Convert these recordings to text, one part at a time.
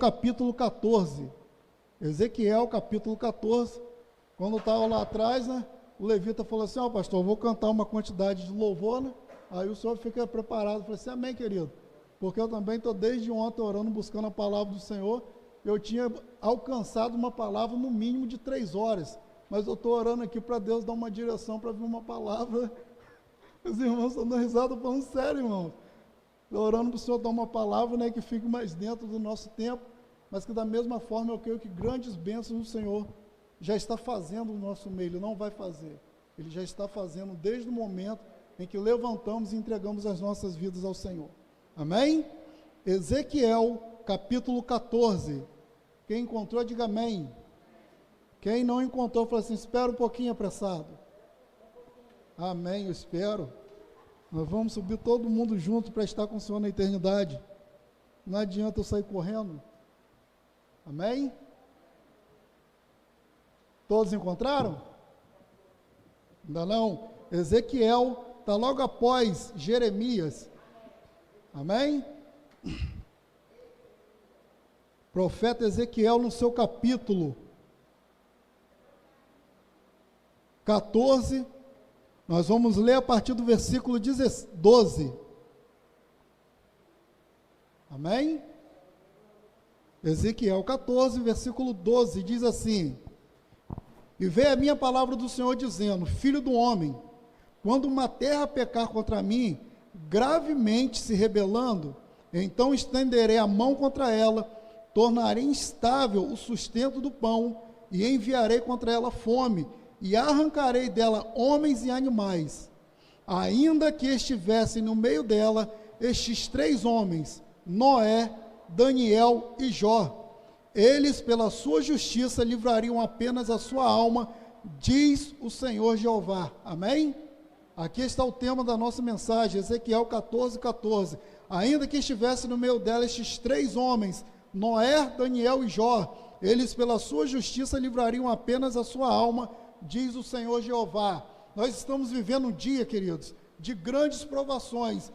capítulo 14. Ezequiel, capítulo 14. Quando estava lá atrás, né, o levita falou assim, pastor, eu vou cantar uma quantidade de louvor, né? Aí o senhor fica preparado. Eu falei assim, amém, querido. Porque eu também estou desde ontem orando, buscando a palavra do Senhor. Eu tinha alcançado uma palavra no mínimo de 3 horas. Mas eu estou orando aqui para Deus dar uma direção para vir uma palavra. Os irmãos estão dando risada, falando sério, irmãos. Estou orando para o Senhor dar uma palavra, né, que fique mais dentro do nosso tempo, mas que da mesma forma eu creio que grandes bênçãos o Senhor já está fazendo no nosso meio. Ele não vai fazer. Ele já está fazendo desde o momento em que levantamos e entregamos as nossas vidas ao Senhor. Amém? Ezequiel, capítulo 14. Quem encontrou, diga amém. Quem não encontrou, fala assim, espera um pouquinho, apressado. Amém, eu espero. Nós vamos subir todo mundo junto para estar com o Senhor na eternidade. Não adianta eu sair correndo. Amém? Todos encontraram? Ainda não? Ezequiel está logo após Jeremias. Amém? Profeta Ezequiel no seu capítulo 14, nós vamos ler a partir do versículo 12. Amém? Ezequiel 14, versículo 12, diz assim: E veio a minha palavra do Senhor dizendo, filho do homem, quando uma terra pecar contra mim, gravemente se rebelando, então estenderei a mão contra ela, tornarei instável o sustento do pão, e enviarei contra ela fome, e arrancarei dela homens e animais. Ainda que estivessem no meio dela estes 3 homens, Noé, Daniel e Jó, eles pela sua justiça livrariam apenas a sua alma, diz o Senhor Jeová. Amém? Aqui está o tema da nossa mensagem, Ezequiel 14, 14. Ainda que estivesse no meio dela estes 3 homens, Noé, Daniel e Jó, eles pela sua justiça livrariam apenas a sua alma, diz o Senhor Jeová. Nós estamos vivendo um dia, queridos, de grandes provações.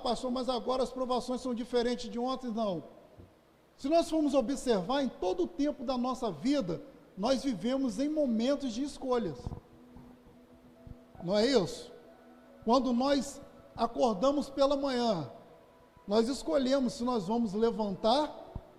Pastor, mas agora as provações são diferentes de ontem? Não. Se nós formos observar, em todo o tempo da nossa vida, nós vivemos em momentos de escolhas. Não é isso? Quando nós acordamos pela manhã, nós escolhemos se nós vamos levantar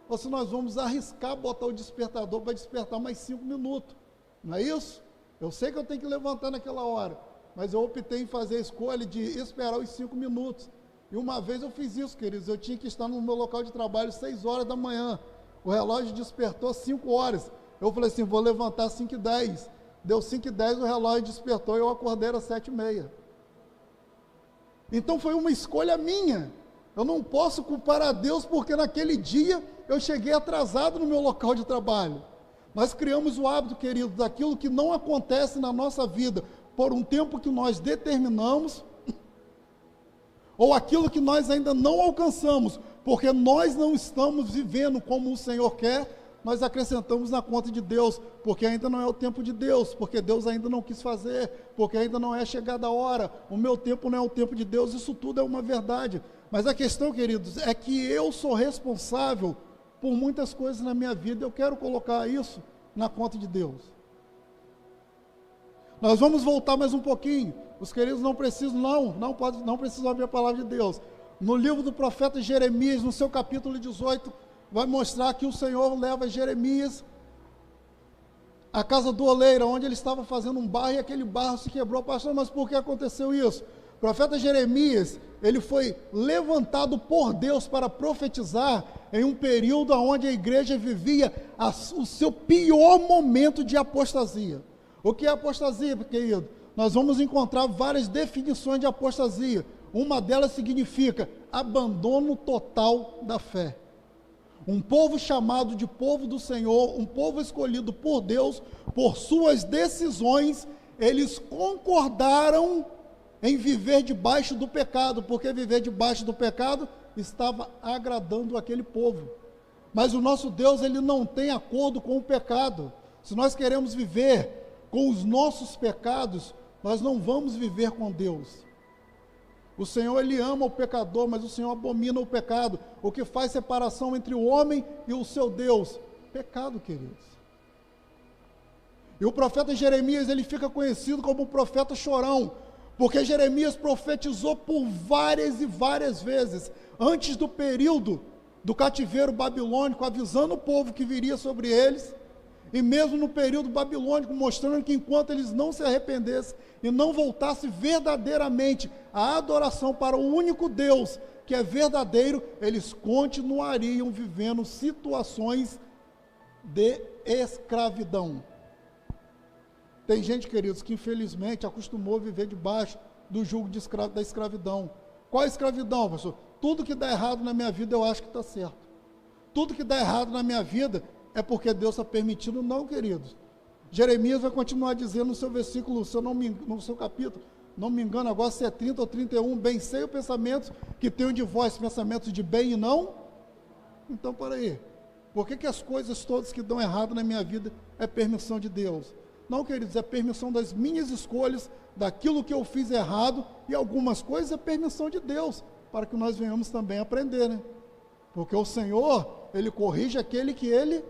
ou se nós vamos arriscar botar o despertador para despertar mais 5 minutos. Não é isso? Eu sei que eu tenho que levantar naquela hora, mas eu optei em fazer a escolha de esperar os 5 minutos. E uma vez eu fiz isso, queridos, eu tinha que estar no meu local de trabalho 6 horas da manhã. O relógio despertou 5 horas. Eu falei assim, vou levantar 5h10. Deu 5h10, o relógio despertou e eu acordei às 7h30. Então foi uma escolha minha. Eu não posso culpar a Deus porque naquele dia eu cheguei atrasado no meu local de trabalho. Nós criamos o hábito, queridos, daquilo que não acontece na nossa vida por um tempo que nós determinamos, ou aquilo que nós ainda não alcançamos, porque nós não estamos vivendo como o Senhor quer, nós acrescentamos na conta de Deus, porque ainda não é o tempo de Deus, porque Deus ainda não quis fazer, porque ainda não é chegada a hora, o meu tempo não é o tempo de Deus, isso tudo é uma verdade. Mas a questão, queridos, é que eu sou responsável por muitas coisas na minha vida, eu quero colocar isso na conta de Deus. Nós vamos voltar mais um pouquinho, os queridos não precisam, não precisam abrir a palavra de Deus. No livro do profeta Jeremias, no seu capítulo 18, vai mostrar que o Senhor leva Jeremias à casa do oleiro, onde ele estava fazendo um barro, e aquele barro se quebrou. Pastor, mas por que aconteceu isso? O profeta Jeremias, ele foi levantado por Deus para profetizar em um período onde a igreja vivia o seu pior momento de apostasia. O que é apostasia, querido? Nós vamos encontrar várias definições de apostasia. Uma delas significa abandono total da fé. Um povo chamado de povo do Senhor, um povo escolhido por Deus, por suas decisões, eles concordaram em viver debaixo do pecado, porque viver debaixo do pecado estava agradando aquele povo. Mas o nosso Deus, ele não tem acordo com o pecado. Se nós queremos viver com os nossos pecados, nós não vamos viver com Deus. O Senhor, Ele ama o pecador, mas o Senhor abomina o pecado. O que faz separação entre o homem e o seu Deus? Pecado, queridos. E o profeta Jeremias, ele fica conhecido como o profeta chorão, porque Jeremias profetizou por várias e várias vezes, antes do período do cativeiro babilônico, avisando o povo que viria sobre eles, e mesmo no período babilônico, mostrando que enquanto eles não se arrependessem e não voltassem verdadeiramente à adoração para o único Deus, que é verdadeiro, eles continuariam vivendo situações de escravidão. Tem gente, queridos, que infelizmente acostumou a viver debaixo do jugo da escravidão. Qual a escravidão, pastor? Tudo que dá errado na minha vida eu acho que está certo. Tudo que dá errado na minha vida é porque Deus está permitindo. Não, queridos. Jeremias vai continuar dizendo no seu versículo, no seu capítulo, não me engano agora se é 30 ou 31, bem sei os pensamentos que tenho de vós, pensamentos de bem e não. Então, para aí. Por que as coisas todas que dão errado na minha vida é permissão de Deus? Não, queridos, é permissão das minhas escolhas, daquilo que eu fiz errado, e algumas coisas é permissão de Deus, para que nós venhamos também aprender, né? Porque o Senhor, Ele corrige aquele que Ele...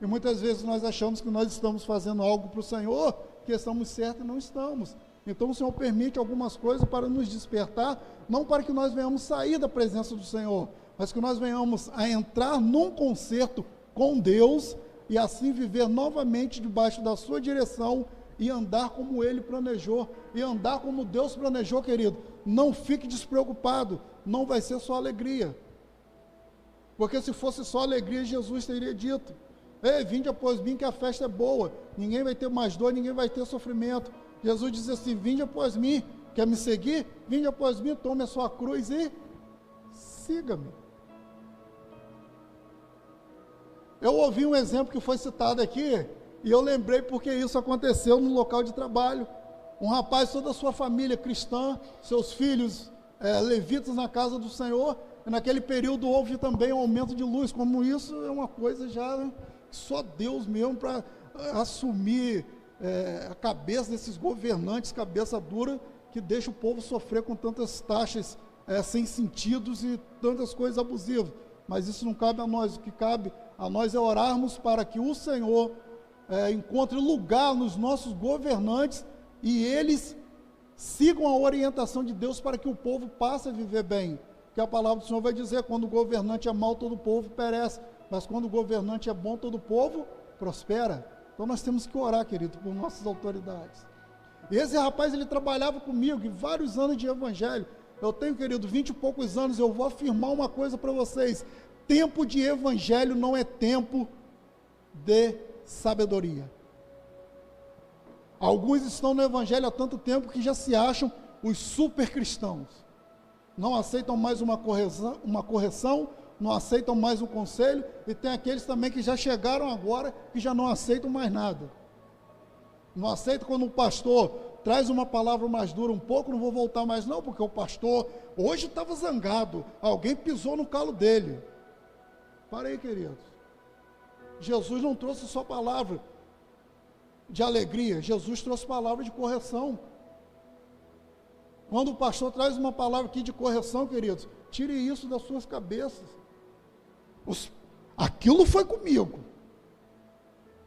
E muitas vezes nós achamos que nós estamos fazendo algo para o Senhor, que estamos certos e não estamos. Então o Senhor permite algumas coisas para nos despertar, não para que nós venhamos sair da presença do Senhor, mas que nós venhamos a entrar num concerto com Deus, e assim viver novamente debaixo da sua direção, e andar como Ele planejou, e andar como Deus planejou, querido. Não fique despreocupado, não vai ser só alegria, porque se fosse só alegria, Jesus teria dito: ei, vinde após mim que a festa é boa, ninguém vai ter mais dor, ninguém vai ter sofrimento. Jesus diz assim: vinde após mim, quer me seguir? Vinde após mim, tome a sua cruz e siga-me. Eu ouvi um exemplo que foi citado aqui, e eu lembrei porque isso aconteceu no local de trabalho. Um rapaz, toda a sua família cristã, seus filhos levitas na casa do Senhor, e naquele período houve também um aumento de luz. Como isso é uma coisa já, né, só Deus mesmo para assumir a cabeça desses governantes, cabeça dura, que deixa o povo sofrer com tantas taxas sem sentidos e tantas coisas abusivas. Mas isso não cabe a nós. O que cabe a nós é orarmos para que o Senhor encontre lugar nos nossos governantes e eles sigam a orientação de Deus para que o povo passe a viver bem. Que a palavra do Senhor vai dizer: quando o governante é mau, todo o povo perece, mas quando o governante é bom, todo o povo prospera. Então nós temos que orar, querido, por nossas autoridades. E esse rapaz, ele trabalhava comigo em vários anos de evangelho. Eu tenho, querido, 20 e poucos anos. Eu vou afirmar uma coisa para vocês: tempo de evangelho não é tempo de sabedoria. Alguns estão no evangelho há tanto tempo que já se acham os super cristãos. Não aceitam mais uma correção, não aceitam mais um conselho, e tem aqueles também que já chegaram agora, que já não aceitam mais nada. Não aceita quando o pastor traz uma palavra mais dura um pouco, não vou voltar mais não, porque o pastor hoje estava zangado, alguém pisou no calo dele. Para aí, queridos. Jesus não trouxe só palavra de alegria, Jesus trouxe palavra de correção. Quando o pastor traz uma palavra aqui de correção, queridos, tire isso das suas cabeças. Aquilo foi comigo.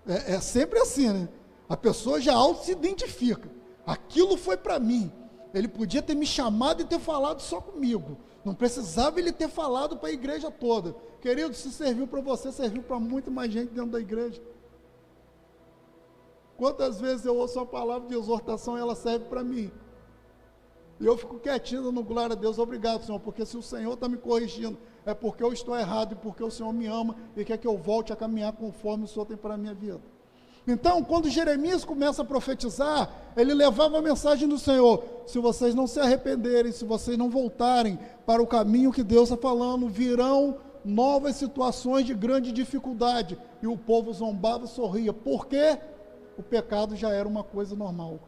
É sempre assim, né? A pessoa já auto se identifica. Aquilo foi para mim. Ele podia ter me chamado e ter falado só comigo. Não precisava ele ter falado para a igreja toda. Querido, se serviu para você, serviu para muito mais gente dentro da igreja. Quantas vezes eu ouço uma palavra de exortação e ela serve para mim? E eu fico quietinho, dando glória a Deus. Obrigado, Senhor, porque se o Senhor está me corrigindo, é porque eu estou errado e porque o Senhor me ama e quer que eu volte a caminhar conforme o Senhor tem para a minha vida. Então, quando Jeremias começa a profetizar, ele levava a mensagem do Senhor: se vocês não se arrependerem, se vocês não voltarem para o caminho que Deus está falando, virão novas situações de grande dificuldade. E o povo zombava e sorria. Por quê? O pecado já era uma coisa normal.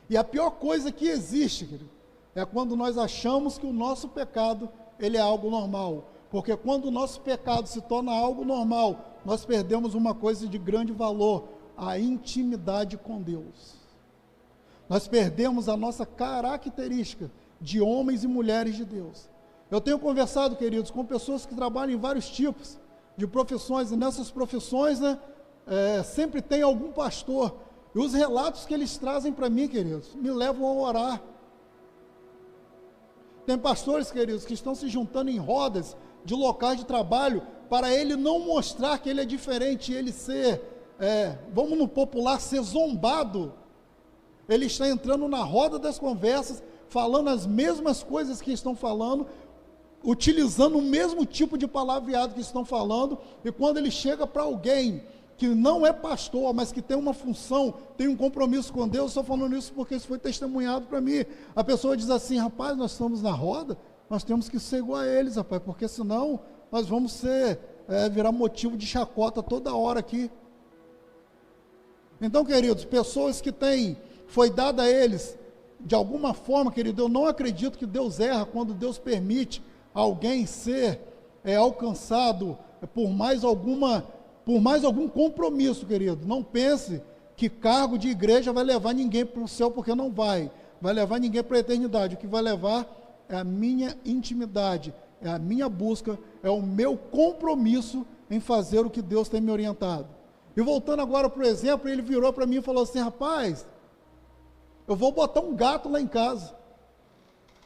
E a pior coisa que existe, querido, é quando nós achamos que o nosso pecado, ele é algo normal. Porque quando o nosso pecado se torna algo normal, nós perdemos uma coisa de grande valor: a intimidade com Deus. Nós perdemos a nossa característica de homens e mulheres de Deus. Eu tenho conversado, queridos, com pessoas que trabalham em vários tipos de profissões, e nessas profissões, sempre tem algum pastor, e os relatos que eles trazem para mim, queridos, me levam a orar. Tem pastores, queridos, que estão se juntando em rodas de locais de trabalho, para ele não mostrar que ele é diferente, ele ser, vamos no popular, ser zombado. Ele está entrando na roda das conversas, falando as mesmas coisas que estão falando, utilizando o mesmo tipo de palavreado que estão falando, e quando ele chega para alguém que não é pastor, mas que tem uma função, tem um compromisso com Deus, estou falando isso porque isso foi testemunhado para mim, a pessoa diz assim: rapaz, nós estamos na roda, nós temos que ser igual a eles, rapaz, porque senão nós vamos virar motivo de chacota toda hora aqui. Então, queridos, pessoas que foi dada a eles, de alguma forma, querido, eu não acredito que Deus erra quando Deus permite alguém ser alcançado por mais algum compromisso, querido. Não pense que cargo de igreja vai levar ninguém para o céu, porque não vai levar ninguém para a eternidade. O que vai levar é a minha intimidade, é a minha busca, é o meu compromisso em fazer o que Deus tem me orientado. E voltando agora para o exemplo, ele virou para mim e falou assim: rapaz, eu vou botar um gato lá em casa.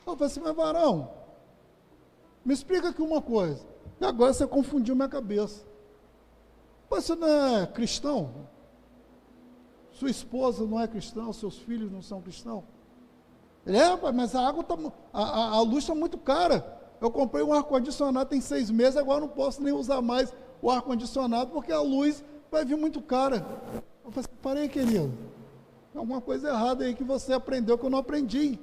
Eu falei assim: mas varão, me explica aqui uma coisa. E agora você confundiu minha cabeça. Mas você não é cristão? Sua esposa não é cristã, seus filhos não são cristãos? Ele mas a água a luz está muito cara. Eu comprei um ar-condicionado tem 6 meses, agora não posso nem usar mais o ar-condicionado, porque a luz vai vir muito cara. Eu falei assim: parei, querido. Tem alguma coisa errada aí que você aprendeu que eu não aprendi.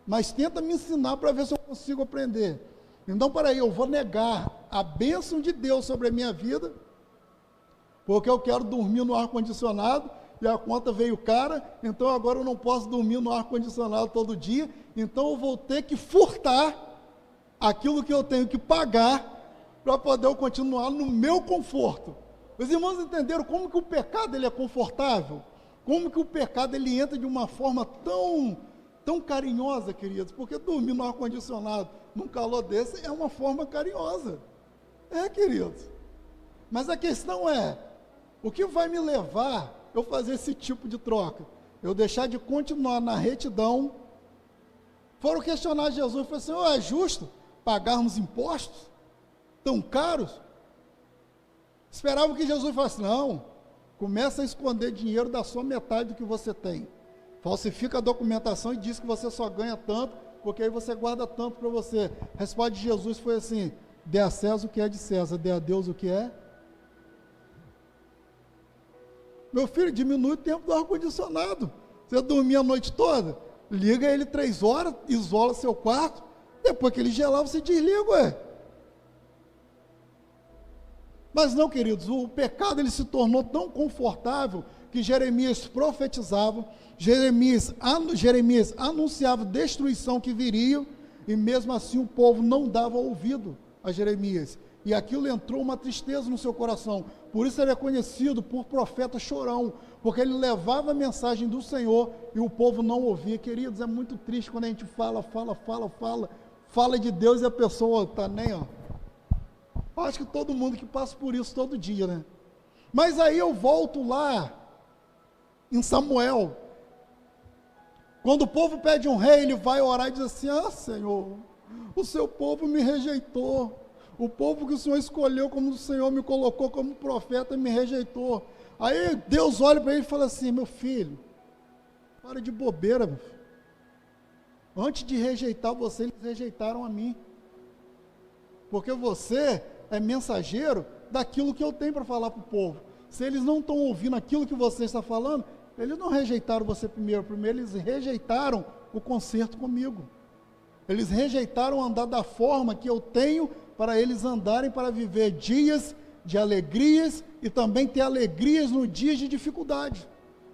Mas tenta me ensinar para ver se eu consigo aprender. Então, peraí, eu vou negar a bênção de Deus sobre a minha vida, porque eu quero dormir no ar-condicionado, e a conta veio cara, então agora eu não posso dormir no ar-condicionado todo dia, então eu vou ter que furtar aquilo que eu tenho que pagar, para poder eu continuar no meu conforto. Os irmãos entenderam como que o pecado ele é confortável? Como que o pecado ele entra de uma forma tão carinhosa, queridos? Porque dormir no ar-condicionado, num calor desse, é uma forma carinhosa. Queridos. Mas a questão é, o que vai me levar eu fazer esse tipo de troca? Eu deixar de continuar na retidão. Foram questionar Jesus, falaram assim: é justo pagarmos impostos tão caros? Esperavam que Jesus falasse: não, começa a esconder dinheiro da sua metade do que você tem. Falsifica a documentação e diz que você só ganha tanto, porque aí você guarda tanto para você. A resposta de Jesus foi assim: dê a César o que é de César, dê a Deus o que é. Meu filho, diminui o tempo do ar-condicionado. Você dormir a noite toda, liga ele 3 horas, isola seu quarto, depois que ele gelar, você desliga, Mas não, queridos, o pecado ele se tornou tão confortável que Jeremias profetizava, Jeremias anunciava destruição que viria, e mesmo assim o povo não dava ouvido a Jeremias. E aquilo entrou uma tristeza no seu coração. Por isso ele é conhecido por profeta chorão, porque ele levava a mensagem do Senhor e o povo não ouvia. Queridos, é muito triste quando a gente fala de Deus e a pessoa está nem, Acho que todo mundo que passa por isso todo dia, né? Mas aí eu volto lá em Samuel. Quando o povo pede um rei, ele vai orar e diz assim: Senhor, o seu povo me rejeitou. O povo que o Senhor escolheu como o Senhor me colocou como profeta me rejeitou. Aí Deus olha para ele e fala assim: meu filho, para de bobeira, meu filho. Antes de rejeitar você, eles rejeitaram a mim. Porque você é mensageiro daquilo que eu tenho para falar para o povo. Se eles não estão ouvindo aquilo que você está falando, eles não rejeitaram você primeiro. Primeiro eles rejeitaram o concerto comigo. Eles rejeitaram andar da forma que eu tenho para eles andarem, para viver dias de alegrias e também ter alegrias no dias de dificuldade.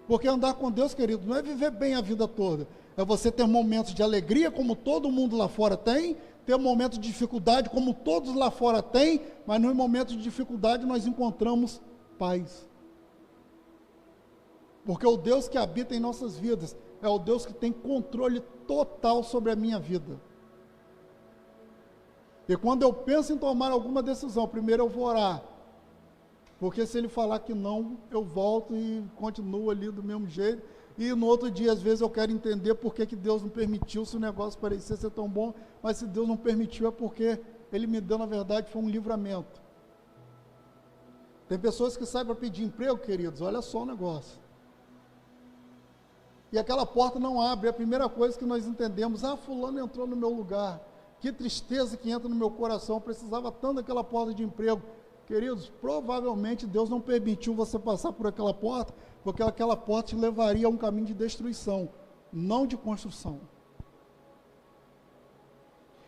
Porque andar com Deus, querido, não é viver bem a vida toda. É você ter momentos de alegria, como todo mundo lá fora tem, ter momentos de dificuldade, como todos lá fora têm, mas nos momentos de dificuldade nós encontramos paz. Porque o Deus que habita em nossas vidas é o Deus que tem controle total sobre a minha vida. E quando eu penso em tomar alguma decisão, primeiro eu vou orar. Porque se ele falar que não, eu volto e continuo ali do mesmo jeito. E no outro dia, às vezes, eu quero entender por que Deus não permitiu, se o negócio parecia ser tão bom, mas se Deus não permitiu é porque Ele me deu, na verdade, foi um livramento. Tem pessoas que saem para pedir emprego, queridos, olha só o negócio. E aquela porta não abre, é a primeira coisa que nós entendemos, fulano entrou no meu lugar, que tristeza que entra no meu coração, eu precisava tanto daquela porta de emprego. Queridos, provavelmente Deus não permitiu você passar por aquela porta, porque aquela porta te levaria a um caminho de destruição, não de construção.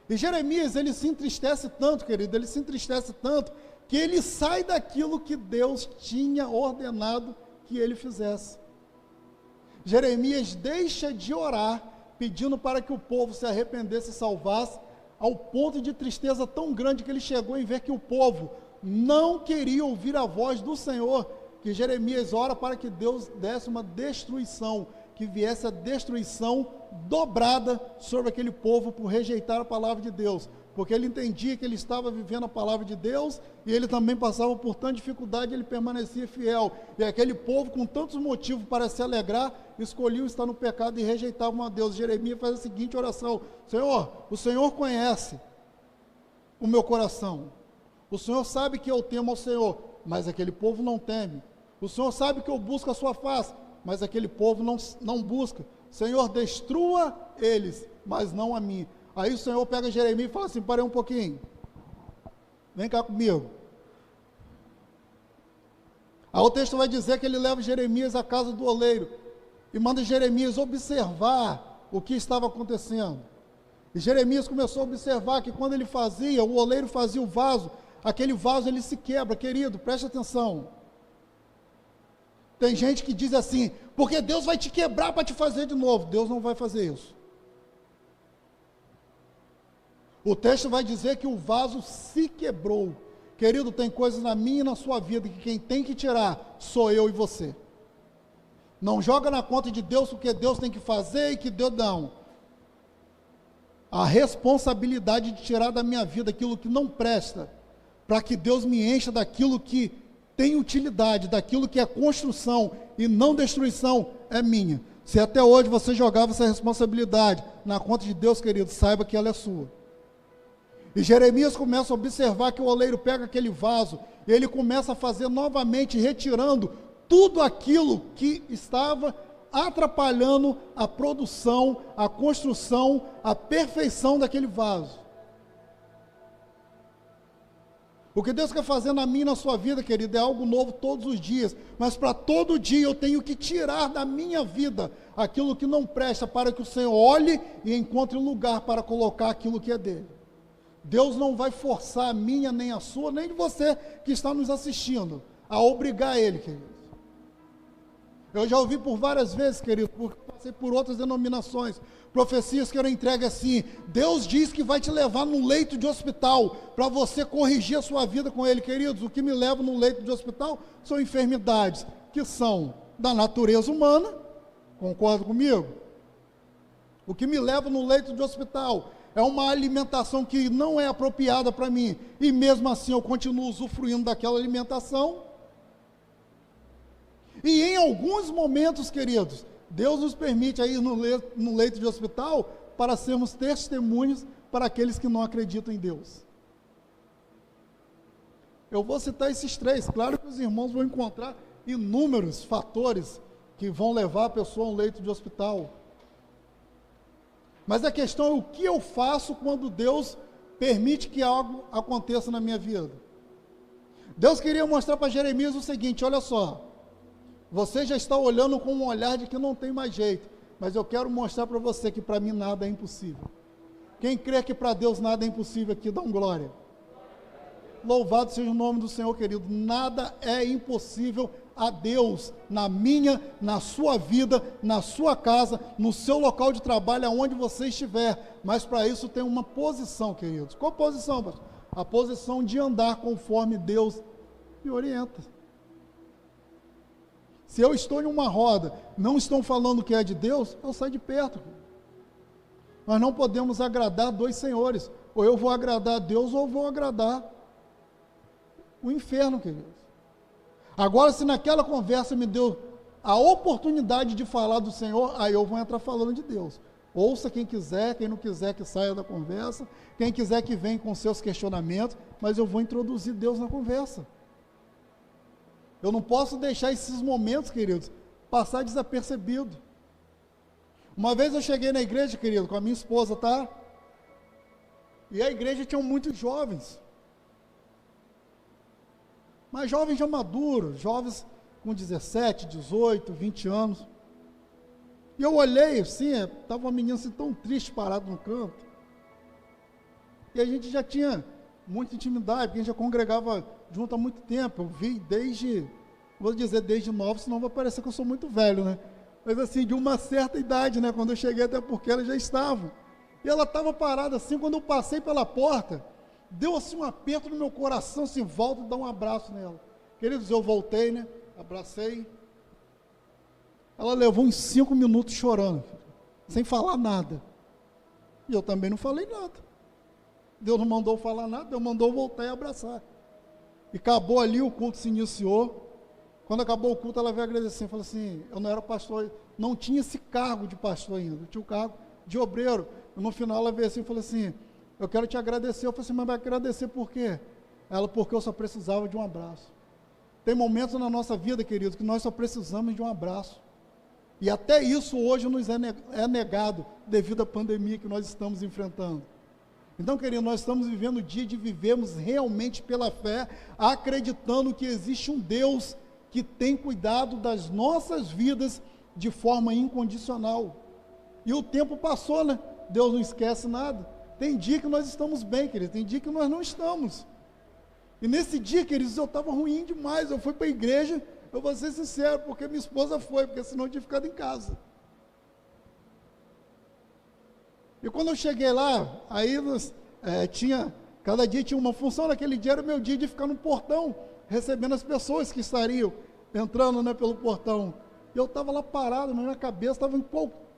E Jeremias, ele se entristece tanto, querido, ele se entristece tanto, que ele sai daquilo que Deus tinha ordenado que ele fizesse. Jeremias deixa de orar, pedindo para que o povo se arrependesse e salvasse, ao ponto de tristeza tão grande que ele chegou em ver que o povo não queria ouvir a voz do Senhor, que Jeremias ora para que Deus desse uma destruição, que viesse a destruição dobrada sobre aquele povo por rejeitar a palavra de Deus, porque ele entendia que ele estava vivendo a palavra de Deus, e ele também passava por tanta dificuldade, ele permanecia fiel, e aquele povo com tantos motivos para se alegrar, escolhiu estar no pecado e rejeitavam a Deus. Jeremias faz a seguinte oração: Senhor, o Senhor conhece o meu coração, o Senhor sabe que eu temo ao Senhor, mas aquele povo não teme. O Senhor sabe que eu busco a sua face, mas aquele povo não busca. Senhor, destrua eles, mas não a mim. Aí o Senhor pega Jeremias e fala assim: parei um pouquinho, vem cá comigo. Aí o texto vai dizer que ele leva Jeremias à casa do oleiro, e manda Jeremias observar o que estava acontecendo. E Jeremias começou a observar que quando ele fazia, o oleiro fazia o vaso, aquele vaso ele se quebra. Querido, preste atenção. Tem gente que diz assim, porque Deus vai te quebrar para te fazer de novo. Deus não vai fazer isso. O texto vai dizer que o vaso se quebrou. Querido, tem coisas na minha e na sua vida que quem tem que tirar sou eu e você. Não joga na conta de Deus o que Deus tem que fazer e que Deus não. A responsabilidade de tirar da minha vida aquilo que não presta, para que Deus me encha daquilo que tem utilidade, daquilo que é construção e não destruição, é minha. Se até hoje você jogava essa responsabilidade na conta de Deus, querido, saiba que ela é sua. E Jeremias começa a observar que o oleiro pega aquele vaso, e ele começa a fazer novamente, retirando tudo aquilo que estava atrapalhando a produção, a construção, a perfeição daquele vaso. O que Deus quer fazer na minha e na sua vida, querido, é algo novo todos os dias, mas para todo dia eu tenho que tirar da minha vida aquilo que não presta, para que o Senhor olhe e encontre lugar para colocar aquilo que é dele. Deus não vai forçar a minha, nem a sua, nem de você que está nos assistindo, a obrigar ele, querido. Eu já ouvi por várias vezes, querido, porque passei por outras denominações, profecias que eram entregues assim: Deus diz que vai te levar num leito de hospital, para você corrigir a sua vida com ele. Queridos, o que me leva num leito de hospital são enfermidades que são da natureza humana, concorda comigo? O que me leva no leito de hospital é uma alimentação que não é apropriada para mim, e mesmo assim eu continuo usufruindo daquela alimentação. E em alguns momentos, queridos, Deus nos permite ir no leito de hospital para sermos testemunhos para aqueles que não acreditam em Deus. Eu vou citar esses três. Claro que os irmãos vão encontrar inúmeros fatores que vão levar a pessoa a um leito de hospital. Mas a questão é o que eu faço quando Deus permite que algo aconteça na minha vida. Deus queria mostrar para Jeremias o seguinte: olha só, você já está olhando com um olhar de que não tem mais jeito, mas eu quero mostrar para você que para mim nada é impossível. Quem crê que para Deus nada é impossível aqui, dá glória. Louvado seja o nome do Senhor, querido. Nada é impossível a Deus, na minha, na sua vida, na sua casa, no seu local de trabalho, aonde você estiver. Mas para isso tem uma posição, queridos. Qual posição, pastor? A posição de andar conforme Deus me orienta. Se eu estou em uma roda, não estão falando que é de Deus, eu saio de perto. Nós não podemos agradar dois senhores. Ou eu vou agradar a Deus, ou eu vou agradar o inferno, queridos. Agora, se naquela conversa me deu a oportunidade de falar do Senhor, aí eu vou entrar falando de Deus. Ouça quem quiser, quem não quiser que saia da conversa, quem quiser que venha com seus questionamentos, mas eu vou introduzir Deus na conversa. Eu não posso deixar esses momentos, queridos, passar desapercebido. Uma vez eu cheguei na igreja, querido, com a minha esposa, tá? E a igreja tinha muitos jovens. Mas jovens já maduros, jovens com 17, 18, 20 anos. E eu olhei assim, estava uma menina assim tão triste, parada no canto. E a gente já tinha muita intimidade, porque a gente já congregava junto há muito tempo. Eu vi desde, vou dizer desde novo, senão vai parecer que eu sou muito velho, né? Mas assim, de uma certa idade, né? Quando eu cheguei, até porque ela já estava. E ela estava parada assim, quando eu passei pela porta, deu assim um aperto no meu coração, assim, volta e dá um abraço nela. Queridos, eu voltei, né? Abracei. Ela levou uns 5 minutos chorando, sem falar nada. E eu também não falei nada. Deus não mandou falar nada, Deus mandou voltar e abraçar. E acabou ali, o culto se iniciou. Quando acabou o culto, ela veio agradecer, falou assim, eu não era pastor, não tinha esse cargo de pastor ainda, eu tinha o cargo de obreiro. E no final ela veio assim e falou assim, eu quero te agradecer. Eu falei assim, mas vai agradecer por quê? Ela, porque eu só precisava de um abraço. Tem momentos na nossa vida, querido, que nós só precisamos de um abraço. E até isso hoje nos é negado, devido à pandemia que nós estamos enfrentando. Então, querido, nós estamos vivendo o dia de vivermos realmente pela fé, acreditando que existe um Deus que tem cuidado das nossas vidas de forma incondicional. E o tempo passou, né? Deus não esquece nada. Tem dia que nós estamos bem, querido, tem dia que nós não estamos. E nesse dia, queridos, eu estava ruim demais. Eu fui para a igreja, eu vou ser sincero, porque minha esposa foi, porque senão eu tinha ficado em casa. E quando eu cheguei lá, aí cada dia tinha uma função. Naquele dia era o meu dia de ficar no portão, recebendo as pessoas que estariam entrando, né, pelo portão. E eu estava lá parado, na minha cabeça, estava em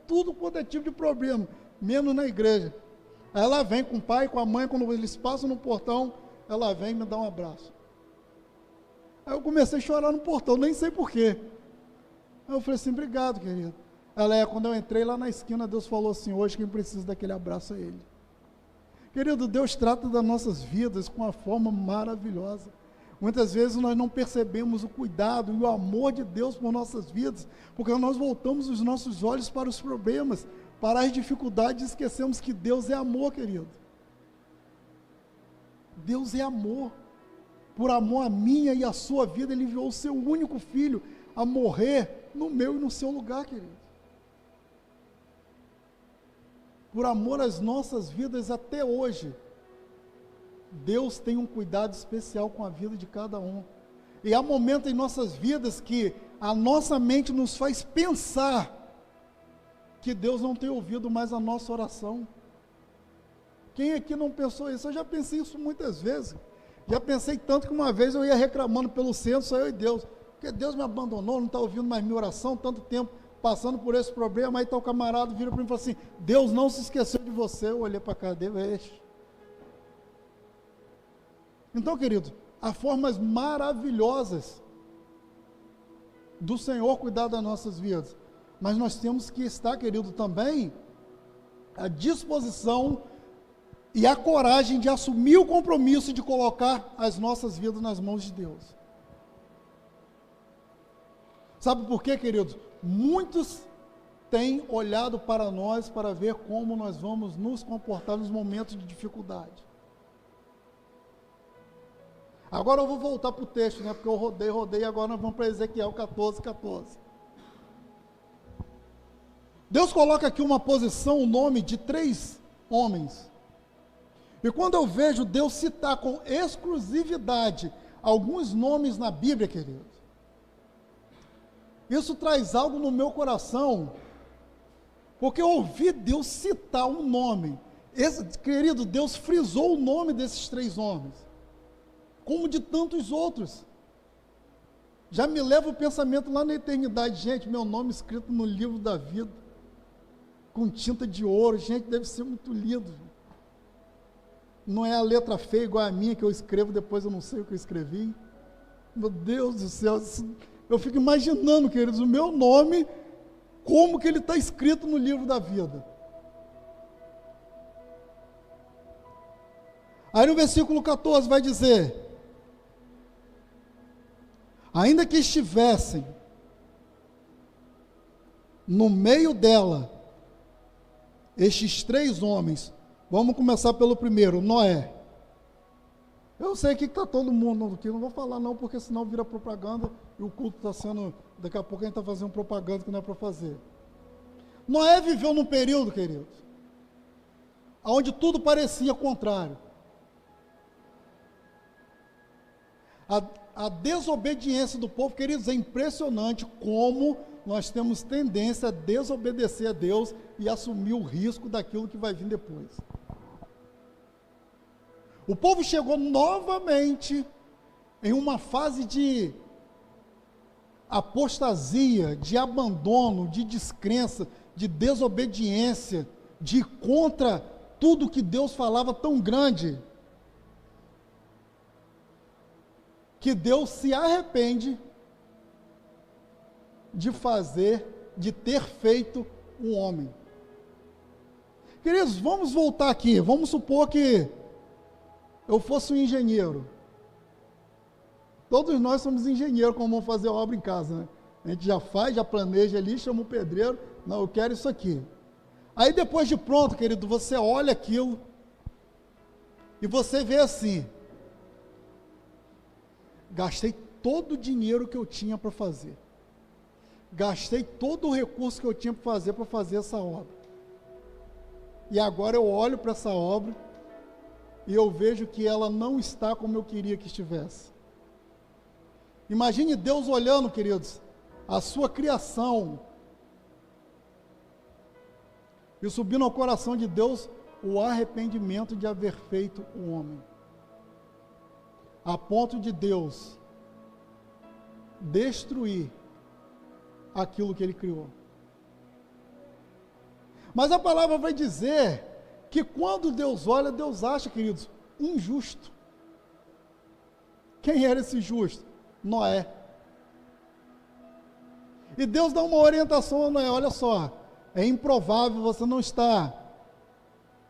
tudo quanto é tipo de problema, menos na igreja. Aí ela vem com o pai, com a mãe, quando eles passam no portão, ela vem e me dá um abraço. Aí eu comecei a chorar no portão, nem sei porquê. Aí eu falei assim, obrigado, querido. Quando eu entrei lá na esquina, Deus falou assim, hoje quem precisa daquele abraço é Ele. Querido, Deus trata das nossas vidas com uma forma maravilhosa. Muitas vezes nós não percebemos o cuidado e o amor de Deus por nossas vidas, porque nós voltamos os nossos olhos para os problemas, para as dificuldades, e esquecemos que Deus é amor, querido. Deus é amor. Por amor a minha e a sua vida, Ele enviou o seu único filho a morrer no meu e no seu lugar, querido. Por amor às nossas vidas até hoje, Deus tem um cuidado especial com a vida de cada um. E há momentos em nossas vidas que a nossa mente nos faz pensar que Deus não tem ouvido mais a nossa oração. Quem aqui não pensou isso? Eu já pensei isso muitas vezes. Já pensei tanto que uma vez eu ia reclamando pelo centro, só eu e Deus, porque Deus me abandonou, não está ouvindo mais minha oração, tanto tempo passando por esse problema. Aí está o camarada, vira para mim e fala assim, Deus não se esqueceu de você. Eu olhei para a cara dele, Então, querido, há formas maravilhosas do Senhor cuidar das nossas vidas, mas nós temos que estar, querido, também à disposição e a coragem de assumir o compromisso de colocar as nossas vidas nas mãos de Deus. Sabe por quê, queridos? Muitos têm olhado para nós para ver como nós vamos nos comportar nos momentos de dificuldade. Agora eu vou voltar para o texto, né? Porque eu rodei, agora nós vamos para Ezequiel 14:14. Deus coloca aqui uma posição, o nome de 3 homens. E quando eu vejo Deus citar com exclusividade alguns nomes na Bíblia, querido, isso traz algo no meu coração, porque eu ouvi Deus citar um nome. Querido, Deus frisou o nome desses 3 homens, como de tantos outros. já me leva o pensamento lá na eternidade. Gente, meu nome escrito no livro da vida, com tinta de ouro, gente, deve ser muito lindo. Não é a letra feia igual a minha, que eu escrevo, depois eu não sei o que eu escrevi. Meu Deus do céu, eu fico imaginando, queridos, o meu nome, como que ele está escrito no livro da vida. Aí no versículo 14 vai dizer: ainda que estivessem no meio dela estes 3 homens, vamos começar pelo primeiro, Noé. Eu sei que está todo mundo aqui, não vou falar não, porque senão vira propaganda e o culto está sendo, daqui a pouco a gente está fazendo propaganda que não é para fazer. Noé viveu num período, queridos, onde tudo parecia contrário. A desobediência do povo, queridos, é impressionante como nós temos tendência a desobedecer a Deus e assumir o risco daquilo que vai vir depois. O povo chegou novamente em uma fase de apostasia, de abandono, de descrença, de desobediência, de ir contra tudo que Deus falava tão grande, que Deus se arrepende de ter feito um homem. Queridos, vamos voltar aqui, vamos supor que eu fosse um engenheiro. Todos nós somos engenheiros quando vamos fazer obra em casa, né? A gente já faz, já planeja ali, chama o pedreiro, não, eu quero isso aqui. Aí depois de pronto, querido, você olha aquilo e você vê assim: gastei todo o dinheiro que eu tinha para fazer. Gastei todo o recurso que eu tinha para fazer essa obra. E agora eu olho para essa obra e eu vejo que ela não está como eu queria que estivesse. Imagine Deus olhando, queridos, a sua criação, e subindo ao coração de Deus o arrependimento de haver feito um homem, a ponto de Deus destruir aquilo que Ele criou. Mas a palavra vai dizer que quando Deus olha, Deus acha, queridos, injusto. Quem era esse justo? Noé. E Deus dá uma orientação a Noé: olha só, é improvável você não estar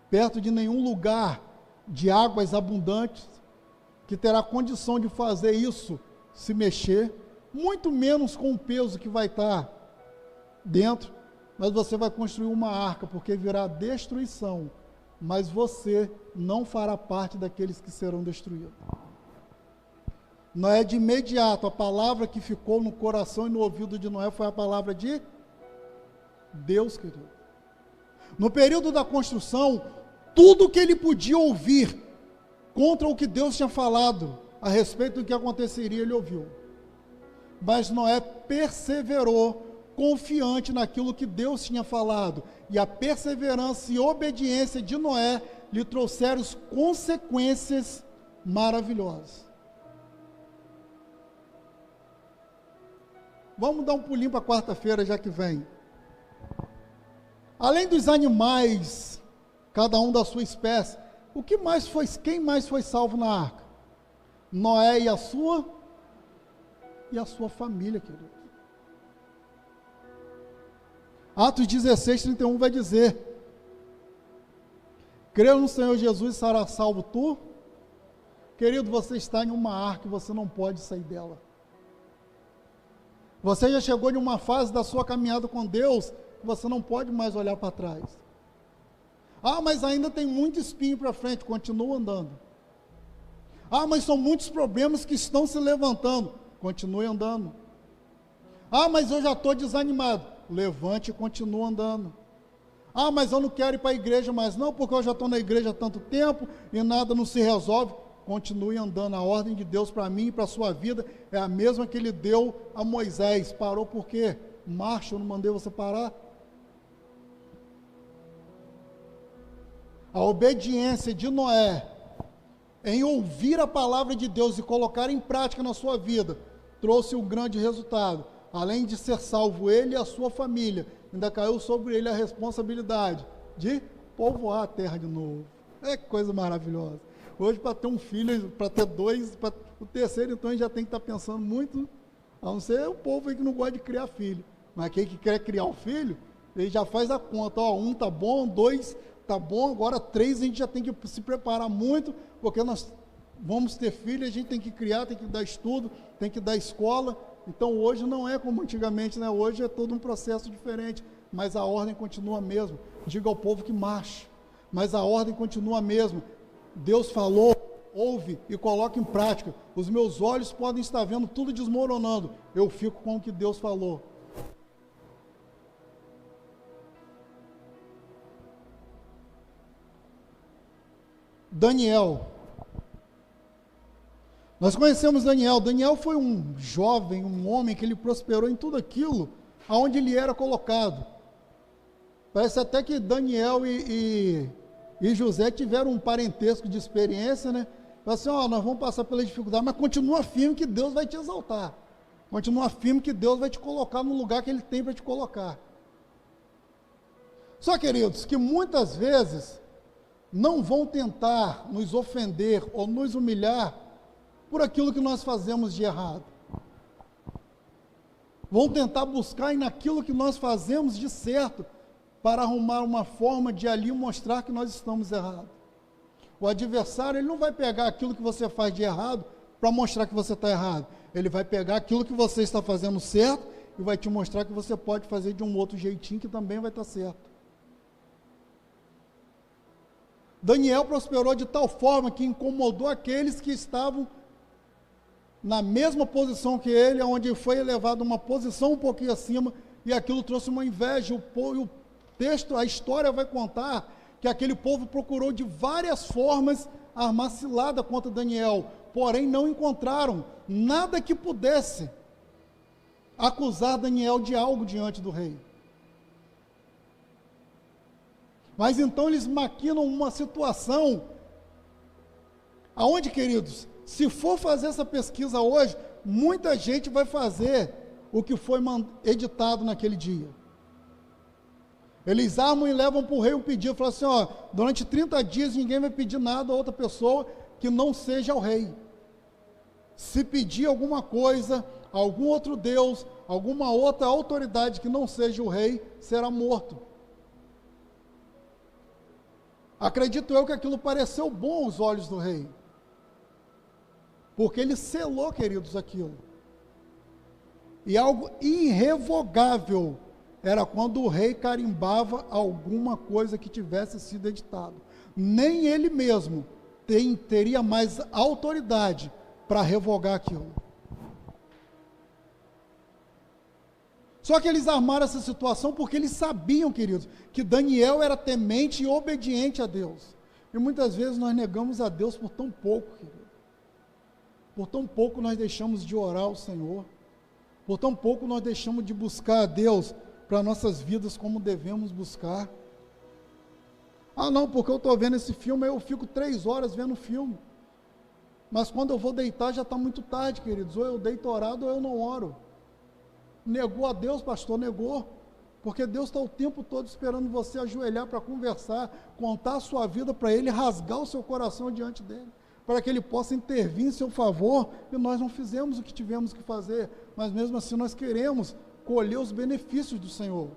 perto de nenhum lugar de águas abundantes, que terá condição de fazer isso se mexer, muito menos com o peso que vai estar dentro, mas você vai construir uma arca, porque virá destruição, mas você não fará parte daqueles que serão destruídos. Noé, de imediato, a palavra que ficou no coração e no ouvido de Noé foi a palavra de Deus, querido. No período da construção, tudo que ele podia ouvir contra o que Deus tinha falado a respeito do que aconteceria, ele ouviu. Mas Noé perseverou, confiante naquilo que Deus tinha falado, e a perseverança e obediência de Noé lhe trouxeram consequências maravilhosas. Vamos dar um pulinho para quarta-feira, já que vem. Além dos animais, cada um da sua espécie, quem mais foi salvo na arca? Noé e a sua família, querido. Atos 16, 31 vai dizer: creu no Senhor Jesus e será salvo tu. Querido, você está em uma arca e você não pode sair dela. Você já chegou em uma fase da sua caminhada com Deus que você não pode mais olhar para trás. Ah, mas ainda tem muito espinho para frente, continua andando. Ah, mas são muitos problemas que estão se levantando, continue andando. Ah, mas eu já estou desanimado, levante e continue andando. Ah, mas eu não quero ir para a igreja mais, não, porque eu já estou na igreja há tanto tempo e nada não se resolve. Continue andando. A ordem de Deus para mim e para a sua vida é a mesma que Ele deu a Moisés. Parou por quê? Marcha, eu não mandei você parar. A obediência de Noé em ouvir a palavra de Deus e colocar em prática na sua vida trouxe um grande resultado. Além de ser salvo ele e a sua família, ainda caiu sobre ele a responsabilidade de povoar a terra de novo. É que coisa maravilhosa. Hoje, para ter um filho, para ter dois, para o terceiro, então, a gente já tem que estar pensando muito, a não ser o povo aí que não gosta de criar filho. Mas quem que quer criar o filho, ele já faz a conta, ó, 1 tá bom, 2 tá bom, agora 3 a gente já tem que se preparar muito, porque nós vamos ter filho, a gente tem que criar, tem que dar estudo, tem que dar escola. Então hoje não é como antigamente, né? Hoje é todo um processo diferente, mas a ordem continua a mesma. Diga ao povo que marche, mas a ordem continua a mesma. Deus falou, ouve e coloca em prática. Os meus olhos podem estar vendo tudo desmoronando, eu fico com o que Deus falou. Daniel. Nós conhecemos Daniel. Daniel foi um jovem, um homem que ele prosperou em tudo aquilo aonde ele era colocado. Parece até que Daniel e José tiveram um parentesco de experiência, né? Falaram assim, ó, nós vamos passar pela dificuldade, mas continua firme que Deus vai te exaltar. Continua firme que Deus vai te colocar no lugar que Ele tem para te colocar. Só, queridos, que muitas vezes não vão tentar nos ofender ou nos humilhar por aquilo que nós fazemos de errado. Vão tentar buscar naquilo que nós fazemos de certo, para arrumar uma forma de ali mostrar que nós estamos errados. O adversário, ele não vai pegar aquilo que você faz de errado para mostrar que você está errado. Ele vai pegar aquilo que você está fazendo certo e vai te mostrar que você pode fazer de um outro jeitinho que também vai estar certo. Daniel prosperou de tal forma que incomodou aqueles que estavam na mesma posição que ele, onde foi elevado uma posição um pouquinho acima, e aquilo trouxe uma inveja. O texto, a história vai contar que aquele povo procurou de várias formas armar cilada contra Daniel, porém não encontraram nada que pudesse acusar Daniel de algo diante do rei. Mas então eles maquinam uma situação aonde, queridos, se for fazer essa pesquisa hoje, muita gente vai fazer o que foi editado naquele dia. Eles armam e levam para o rei um pedido, falam assim, ó, durante 30 dias ninguém vai pedir nada a outra pessoa que não seja o rei. Se pedir alguma coisa, algum outro Deus, alguma outra autoridade que não seja o rei, será morto. Acredito eu que aquilo pareceu bom aos olhos do rei, porque ele selou, queridos, aquilo. E algo irrevogável era quando o rei carimbava alguma coisa que tivesse sido editado. Nem ele mesmo teria mais autoridade para revogar aquilo. Só que eles armaram essa situação porque eles sabiam, queridos, que Daniel era temente e obediente a Deus. E muitas vezes nós negamos a Deus por tão pouco, querido. Por tão pouco nós deixamos de orar ao Senhor. Por tão pouco nós deixamos de buscar a Deus para nossas vidas como devemos buscar. Ah não, porque eu estou vendo esse filme, eu fico 3 horas vendo o filme. Mas quando eu vou deitar já está muito tarde, queridos. Ou eu deito orado ou eu não oro. Negou a Deus, pastor? Negou. Porque Deus está o tempo todo esperando você ajoelhar para conversar, contar a sua vida para Ele, rasgar o seu coração diante dEle, para que Ele possa intervir em seu favor. E nós não fizemos o que tivemos que fazer, mas mesmo assim nós queremos colher os benefícios do Senhor.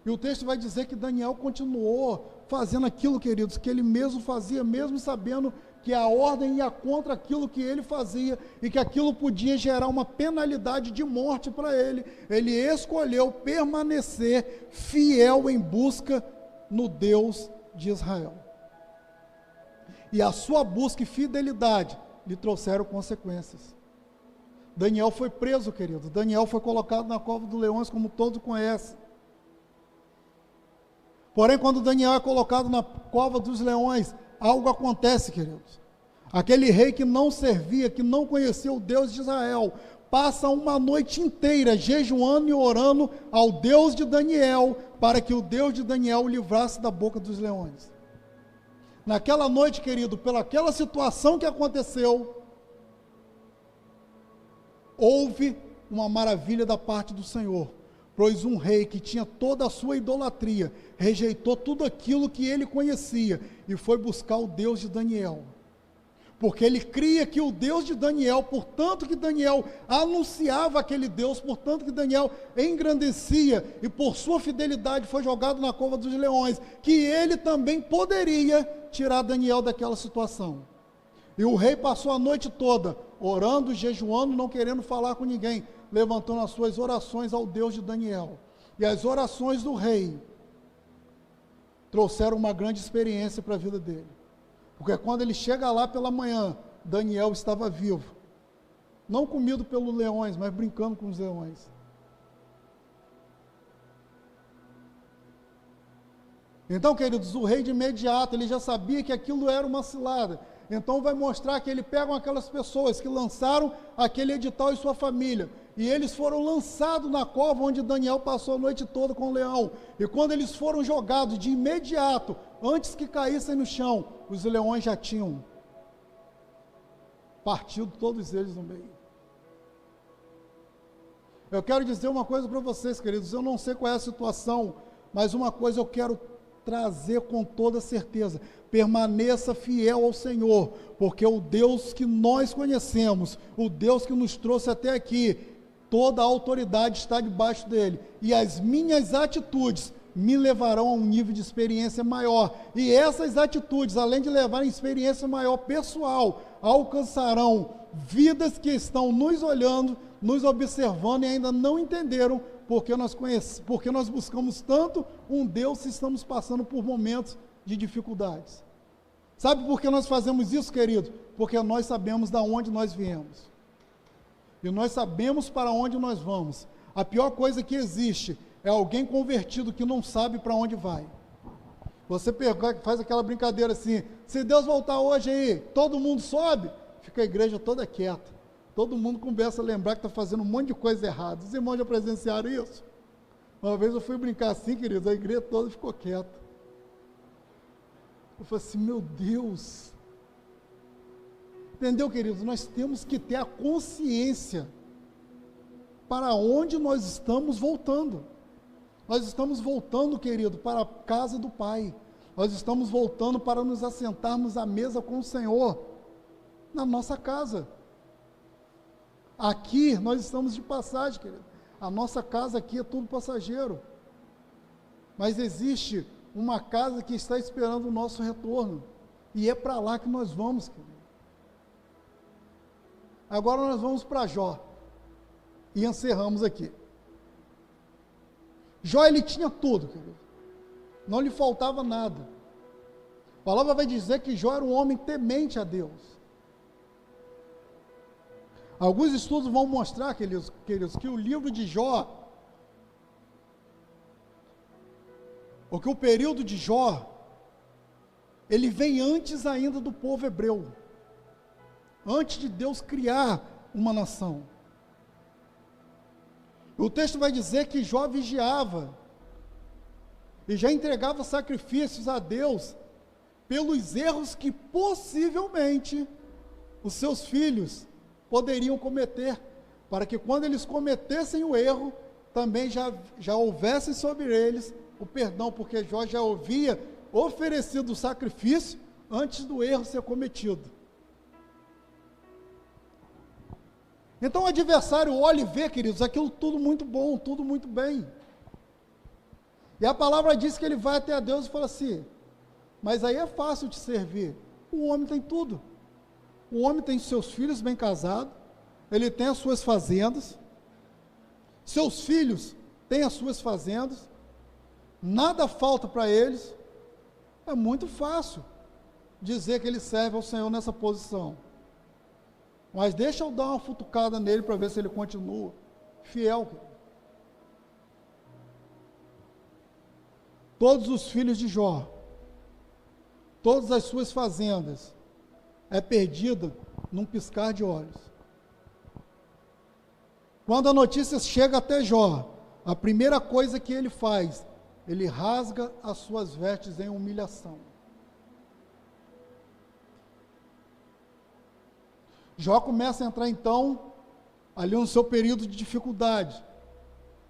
E o texto vai dizer que Daniel continuou fazendo aquilo, queridos, que ele mesmo fazia, mesmo sabendo que a ordem ia contra aquilo que ele fazia e que aquilo podia gerar uma penalidade de morte para ele. Ele escolheu permanecer fiel em busca no Deus de Israel. E a sua busca e fidelidade lhe trouxeram consequências. Daniel foi preso, querido. Daniel foi colocado na cova dos leões, como todos conhecem. Porém, quando Daniel é colocado na cova dos leões, algo acontece, queridos. Aquele rei que não servia, que não conhecia o Deus de Israel, passa uma noite inteira jejuando e orando ao Deus de Daniel, para que o Deus de Daniel o livrasse da boca dos leões. Naquela noite, querido, pelaquela situação que aconteceu, houve uma maravilha da parte do Senhor, pois um rei que tinha toda a sua idolatria, rejeitou tudo aquilo que ele conhecia, e foi buscar o Deus de Daniel, porque ele cria que o Deus de Daniel, portanto que Daniel anunciava aquele Deus, portanto que Daniel engrandecia, e por sua fidelidade foi jogado na cova dos leões, que ele também poderia tirar Daniel daquela situação. E o rei passou a noite toda orando, jejuando, não querendo falar com ninguém, levantando as suas orações ao Deus de Daniel. E as orações do rei trouxeram uma grande experiência para a vida dele. Porque quando ele chega lá pela manhã, Daniel estava vivo. Não comido pelos leões, mas brincando com os leões. Então, queridos, o rei de imediato, ele já sabia que aquilo era uma cilada. Então vai mostrar que ele pega aquelas pessoas que lançaram aquele edital e sua família, e eles foram lançados na cova onde Daniel passou a noite toda com o leão, e quando eles foram jogados de imediato, antes que caíssem no chão, os leões já tinham partido todos eles no meio. Eu quero dizer uma coisa para vocês, queridos, eu não sei qual é a situação, mas uma coisa eu quero trazer com toda certeza: permaneça fiel ao Senhor, porque o Deus que nós conhecemos, o Deus que nos trouxe até aqui, toda a autoridade está debaixo dele, e as minhas atitudes me levarão a um nível de experiência maior, e essas atitudes, além de levarem experiência maior pessoal, alcançarão vidas que estão nos olhando, nos observando e ainda não entenderam porque nós buscamos tanto um Deus se estamos passando por momentos de dificuldades. Sabe por que nós fazemos isso, querido? Porque nós sabemos de onde nós viemos. E nós sabemos para onde nós vamos. A pior coisa que existe é alguém convertido que não sabe para onde vai. Você faz aquela brincadeira assim: se Deus voltar hoje aí, todo mundo sobe, fica a igreja toda quieta. Todo mundo começa a lembrar que está fazendo um monte de coisa errada. Os irmãos já presenciaram isso? Uma vez eu fui brincar assim, queridos, a igreja toda ficou quieta. Eu falei assim: meu Deus. Entendeu, queridos? Nós temos que ter a consciência para onde nós estamos voltando. Nós estamos voltando, querido, para a casa do Pai. Nós estamos voltando para nos assentarmos à mesa com o Senhor, na nossa casa. Aqui nós estamos de passagem, querido. A nossa casa aqui é tudo passageiro. Mas existe uma casa que está esperando o nosso retorno. E é para lá que nós vamos, querido. Agora nós vamos para Jó. E encerramos aqui. Jó, ele tinha tudo, querido. Não lhe faltava nada. A palavra vai dizer que Jó era um homem temente a Deus. Alguns estudos vão mostrar, queridos, que o livro de Jó, ou que o período de Jó, ele vem antes ainda do povo hebreu, antes de Deus criar uma nação. O texto vai dizer que Jó vigiava, e já entregava sacrifícios a Deus, pelos erros que possivelmente os seus filhos poderiam cometer, para que quando eles cometessem o erro, também já houvesse sobre eles o perdão, porque Jó já havia oferecido o sacrifício antes do erro ser cometido. Então o adversário olha e vê, queridos, aquilo tudo muito bom, tudo muito bem. E a palavra diz que ele vai até a Deus e fala assim: mas aí é fácil de servir. O homem tem tudo. O homem tem seus filhos bem casados, ele tem as suas fazendas, seus filhos têm as suas fazendas, nada falta para eles. É muito fácil dizer que ele serve ao Senhor nessa posição. Mas deixa eu dar uma futucada nele para ver se ele continua fiel. Todos os filhos de Jó, todas as suas fazendas, é perdida num piscar de olhos. Quando a notícia chega até Jó, a primeira coisa que ele faz, ele rasga as suas vestes em humilhação. Jó começa a entrar então ali no seu período de dificuldade.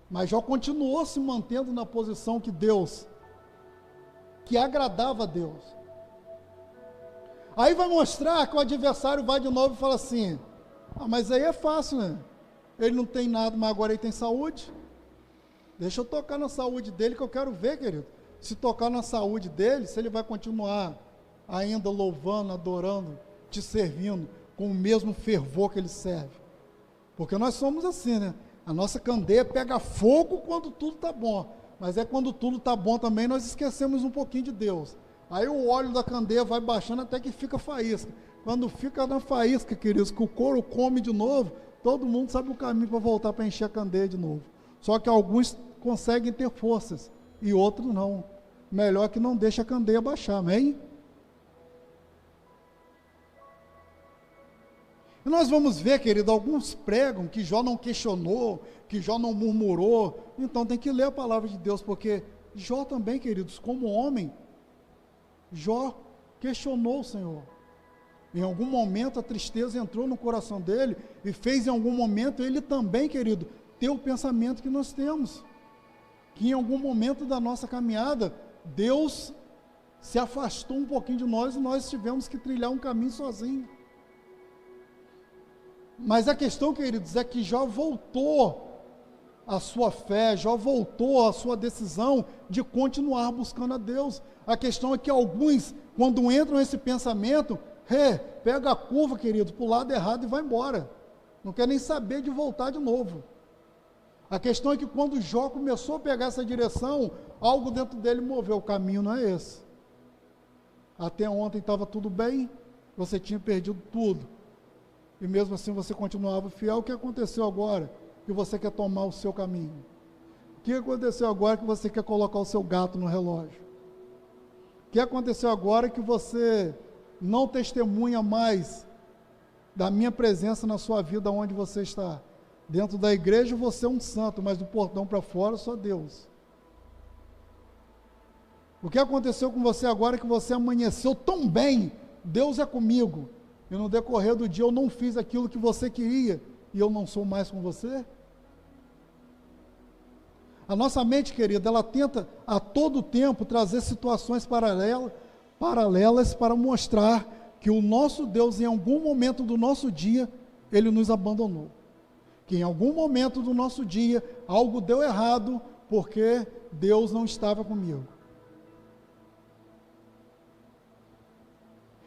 Mas Jó continuou se mantendo na posição que agradava a Deus. Aí vai mostrar que o adversário vai de novo e fala assim, mas aí é fácil, né? Ele não tem nada, mas agora ele tem saúde. Deixa eu tocar na saúde dele, que eu quero ver, querido. Se tocar na saúde dele, se ele vai continuar ainda louvando, adorando, te servindo, com o mesmo fervor que ele serve. Porque nós somos assim, né? A nossa candeia pega fogo quando tudo está bom. Mas é quando tudo está bom também, nós esquecemos um pouquinho de Deus. Aí o óleo da candeia vai baixando até que fica faísca. Quando fica na faísca, queridos, que o couro come de novo, todo mundo sabe o caminho para voltar para encher a candeia de novo. Só que alguns conseguem ter forças e outros não. Melhor que não deixe a candeia baixar, amém? E nós vamos ver, querido, alguns pregam que Jó não questionou, que Jó não murmurou. Então tem que ler a palavra de Deus, porque Jó também, queridos, como homem, Jó questionou o Senhor. Em algum momento a tristeza entrou no coração dele e fez em algum momento ele também, querido, ter o pensamento que nós temos. Que em algum momento da nossa caminhada, Deus se afastou um pouquinho de nós e nós tivemos que trilhar um caminho sozinho. Mas a questão, queridos, é que Jó voltou a sua fé, Jó voltou a sua decisão de continuar buscando a Deus. A questão é que alguns, quando entram nesse pensamento, pega a curva, querido, para o lado errado e vai embora. Não quer nem saber de voltar de novo. A questão é que quando Jó começou a pegar essa direção, algo dentro dele moveu. O caminho não é esse. Até ontem estava tudo bem, você tinha perdido tudo. E mesmo assim você continuava fiel. O que aconteceu agora que você quer tomar o seu caminho? O que aconteceu agora que você quer colocar o seu gato no relógio? O que aconteceu agora que você não testemunha mais da minha presença na sua vida onde você está? Dentro da igreja você é um santo, mas do portão para fora só Deus. O que aconteceu com você agora que você amanheceu tão bem? Deus é comigo. E no decorrer do dia eu não fiz aquilo que você queria, e eu não sou mais com você? A nossa mente, querida, ela tenta a todo tempo trazer situações paralelas para mostrar que o nosso Deus, em algum momento do nosso dia, Ele nos abandonou. Que em algum momento do nosso dia, algo deu errado, porque Deus não estava comigo.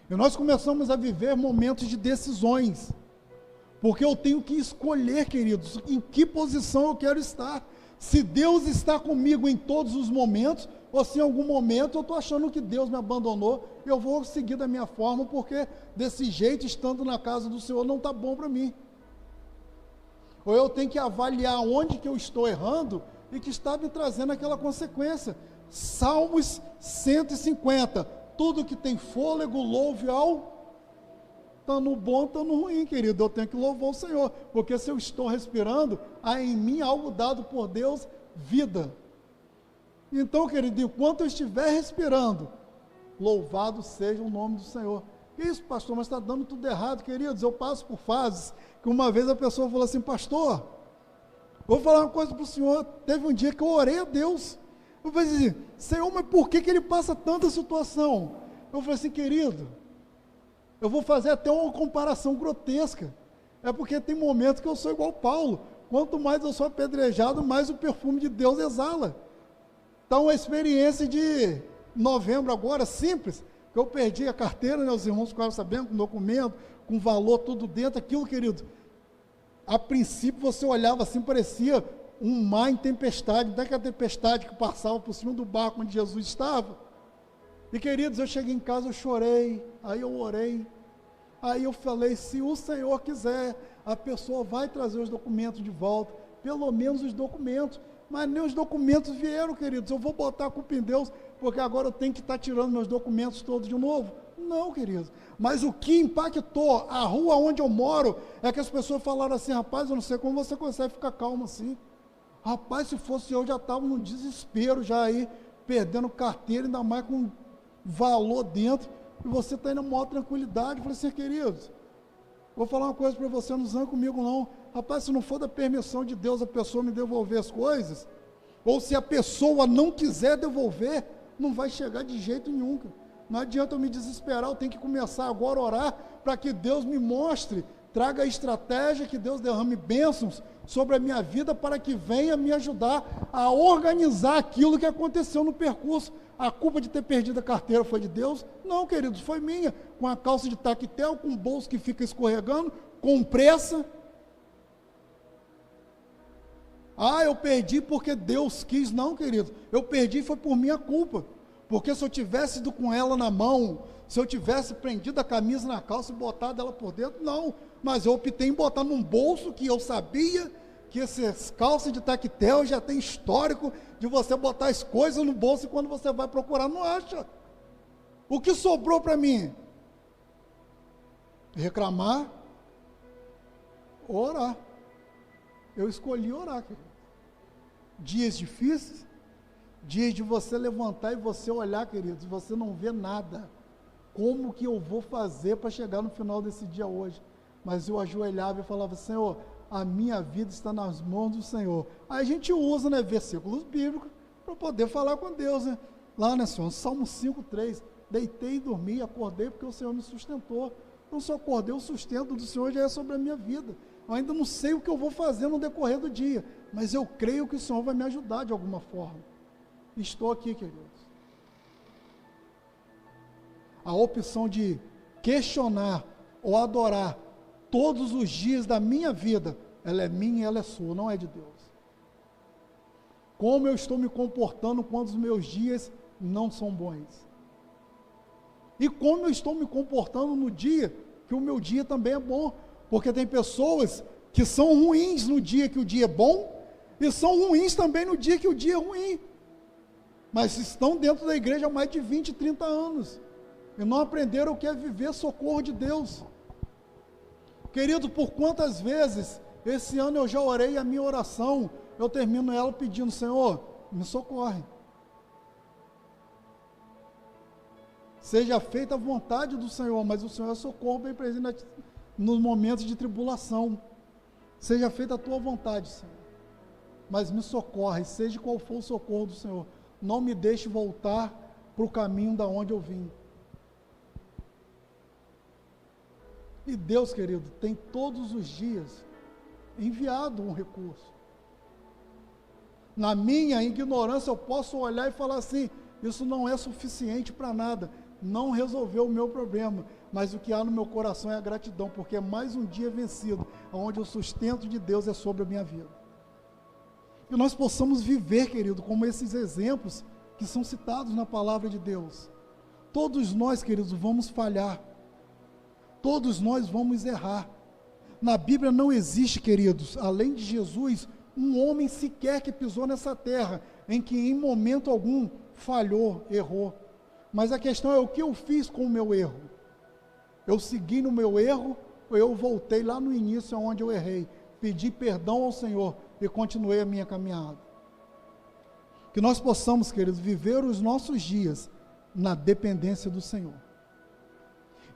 E nós começamos a viver momentos de decisões, porque eu tenho que escolher, queridos, em que posição eu quero estar. Se Deus está comigo em todos os momentos, ou se em algum momento eu estou achando que Deus me abandonou, eu vou seguir da minha forma, porque desse jeito, estando na casa do Senhor, não está bom para mim. Ou eu tenho que avaliar onde que eu estou errando e que está me trazendo aquela consequência. Salmos 150. Tudo que tem fôlego, louve ao... Está no bom, está no ruim, querido. Eu tenho que louvar o Senhor. Porque se eu estou respirando, há em mim algo dado por Deus, vida. Então, querido, enquanto eu estiver respirando, louvado seja o nome do Senhor. Que isso, pastor? Mas está dando tudo errado, queridos. Eu passo por fases que uma vez a pessoa falou assim, pastor, vou falar uma coisa para o senhor. Teve um dia que eu orei a Deus. Eu falei assim, Senhor, mas por que ele passa tanta situação? Eu falei assim, querido, eu vou fazer até uma comparação grotesca. É porque tem momentos que eu sou igual Paulo. Quanto mais eu sou apedrejado, mais o perfume de Deus exala. Então, uma experiência de novembro agora, simples, que eu perdi a carteira, né, os irmãos ficaram sabendo, com documento, com valor tudo dentro, aquilo, querido. A princípio, você olhava assim, parecia um mar em tempestade, daquela tempestade que passava por cima do barco onde Jesus estava. E queridos, eu cheguei em casa, eu chorei, aí eu orei, aí eu falei, se o Senhor quiser, a pessoa vai trazer os documentos de volta, pelo menos os documentos, mas nem os documentos vieram, queridos. Eu vou botar a culpa em Deus, porque agora eu tenho que estar tirando meus documentos todos de novo. Não, queridos, mas o que impactou a rua onde eu moro, é que as pessoas falaram assim, rapaz, eu não sei como você consegue ficar calmo assim. Rapaz, se fosse eu, já estava no desespero, já aí, perdendo carteira, ainda mais com valor dentro, e você está indo na maior tranquilidade. Eu falei assim, queridos, Vou falar uma coisa para você, não zangue comigo não. Rapaz, se não for da permissão de Deus a pessoa me devolver as coisas, ou se a pessoa não quiser devolver, não vai chegar de jeito nenhum. Não adianta eu me desesperar, eu tenho que começar agora a orar para que Deus me mostre, traga a estratégia, que Deus derrame bênçãos sobre a minha vida para que venha me ajudar a organizar aquilo que aconteceu no percurso. A culpa de ter perdido a carteira foi de Deus? Não, queridos, foi minha. Com a calça de tactel, com o bolso que fica escorregando, com pressa. Ah, eu perdi porque Deus quis. Não, querido, eu perdi foi por minha culpa. Porque se eu tivesse ido com ela na mão, se eu tivesse prendido a camisa na calça e botado ela por dentro, não. Mas eu optei em botar num bolso que eu sabia que essas calças de tactel já tem histórico de você botar as coisas no bolso e quando você vai procurar não acha. O que sobrou para mim? Reclamar, orar. Eu escolhi orar, querido. Dias difíceis, dias de você levantar e você olhar, queridos, você não vê nada. Como que eu vou fazer para chegar no final desse dia hoje? Mas eu ajoelhava e falava, Senhor, a minha vida está nas mãos do Senhor. Aí a gente usa, né, versículos bíblicos para poder falar com Deus, né? Lá, né, Senhor, Salmo 5:3, deitei e dormi, acordei porque o Senhor me sustentou. Não só acordei, o sustento do Senhor já é sobre a minha vida. Eu ainda não sei o que eu vou fazer no decorrer do dia, mas eu creio que o Senhor vai me ajudar de alguma forma. Estou aqui, queridos. A opção de questionar ou adorar todos os dias da minha vida, ela é minha e ela é sua, não é de Deus. Como eu estou me comportando quando os meus dias não são bons? E como eu estou me comportando no dia que o meu dia também é bom? Porque tem pessoas que são ruins no dia que o dia é bom, e são ruins também no dia que o dia é ruim. Mas estão dentro da igreja há mais de 20, 30 anos, e não aprenderam o que é viver socorro de Deus. Querido, por quantas vezes esse ano eu já orei a minha oração, eu termino ela pedindo, Senhor, me socorre. Seja feita a vontade do Senhor, mas o Senhor é socorro bem presente nos momentos de tribulação. Seja feita a tua vontade, Senhor, mas me socorre, seja qual for o socorro do Senhor. Não me deixe voltar para o caminho da onde eu vim. E Deus, querido, tem todos os dias enviado um recurso. Na minha ignorância, eu posso olhar e falar assim, isso não é suficiente para nada, não resolveu o meu problema, mas o que há no meu coração é a gratidão, porque é mais um dia vencido, onde o sustento de Deus é sobre a minha vida. Que nós possamos viver, querido, como esses exemplos que são citados na palavra de Deus. Todos nós, queridos, vamos falhar. Todos nós vamos errar. Na Bíblia não existe, queridos, além de Jesus, um homem sequer que pisou nessa terra, em que em momento algum falhou, errou. Mas a questão é o que eu fiz com o meu erro. Eu segui no meu erro, ou eu voltei lá no início onde eu errei, pedi perdão ao Senhor e continuei a minha caminhada. Que nós possamos, queridos, viver os nossos dias na dependência do Senhor.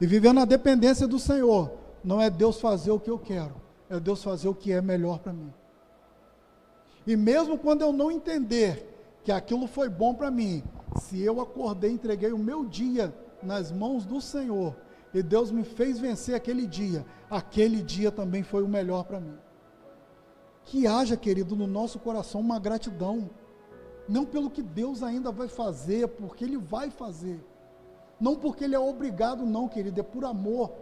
E viver na dependência do Senhor não é Deus fazer o que eu quero, é Deus fazer o que é melhor para mim. E mesmo quando eu não entender que aquilo foi bom para mim, se eu acordei, entreguei o meu dia nas mãos do Senhor, e Deus me fez vencer aquele dia também foi o melhor para mim. Que haja, querido, no nosso coração uma gratidão, não pelo que Deus ainda vai fazer, porque Ele vai fazer, não porque Ele é obrigado não, querido, é por amor,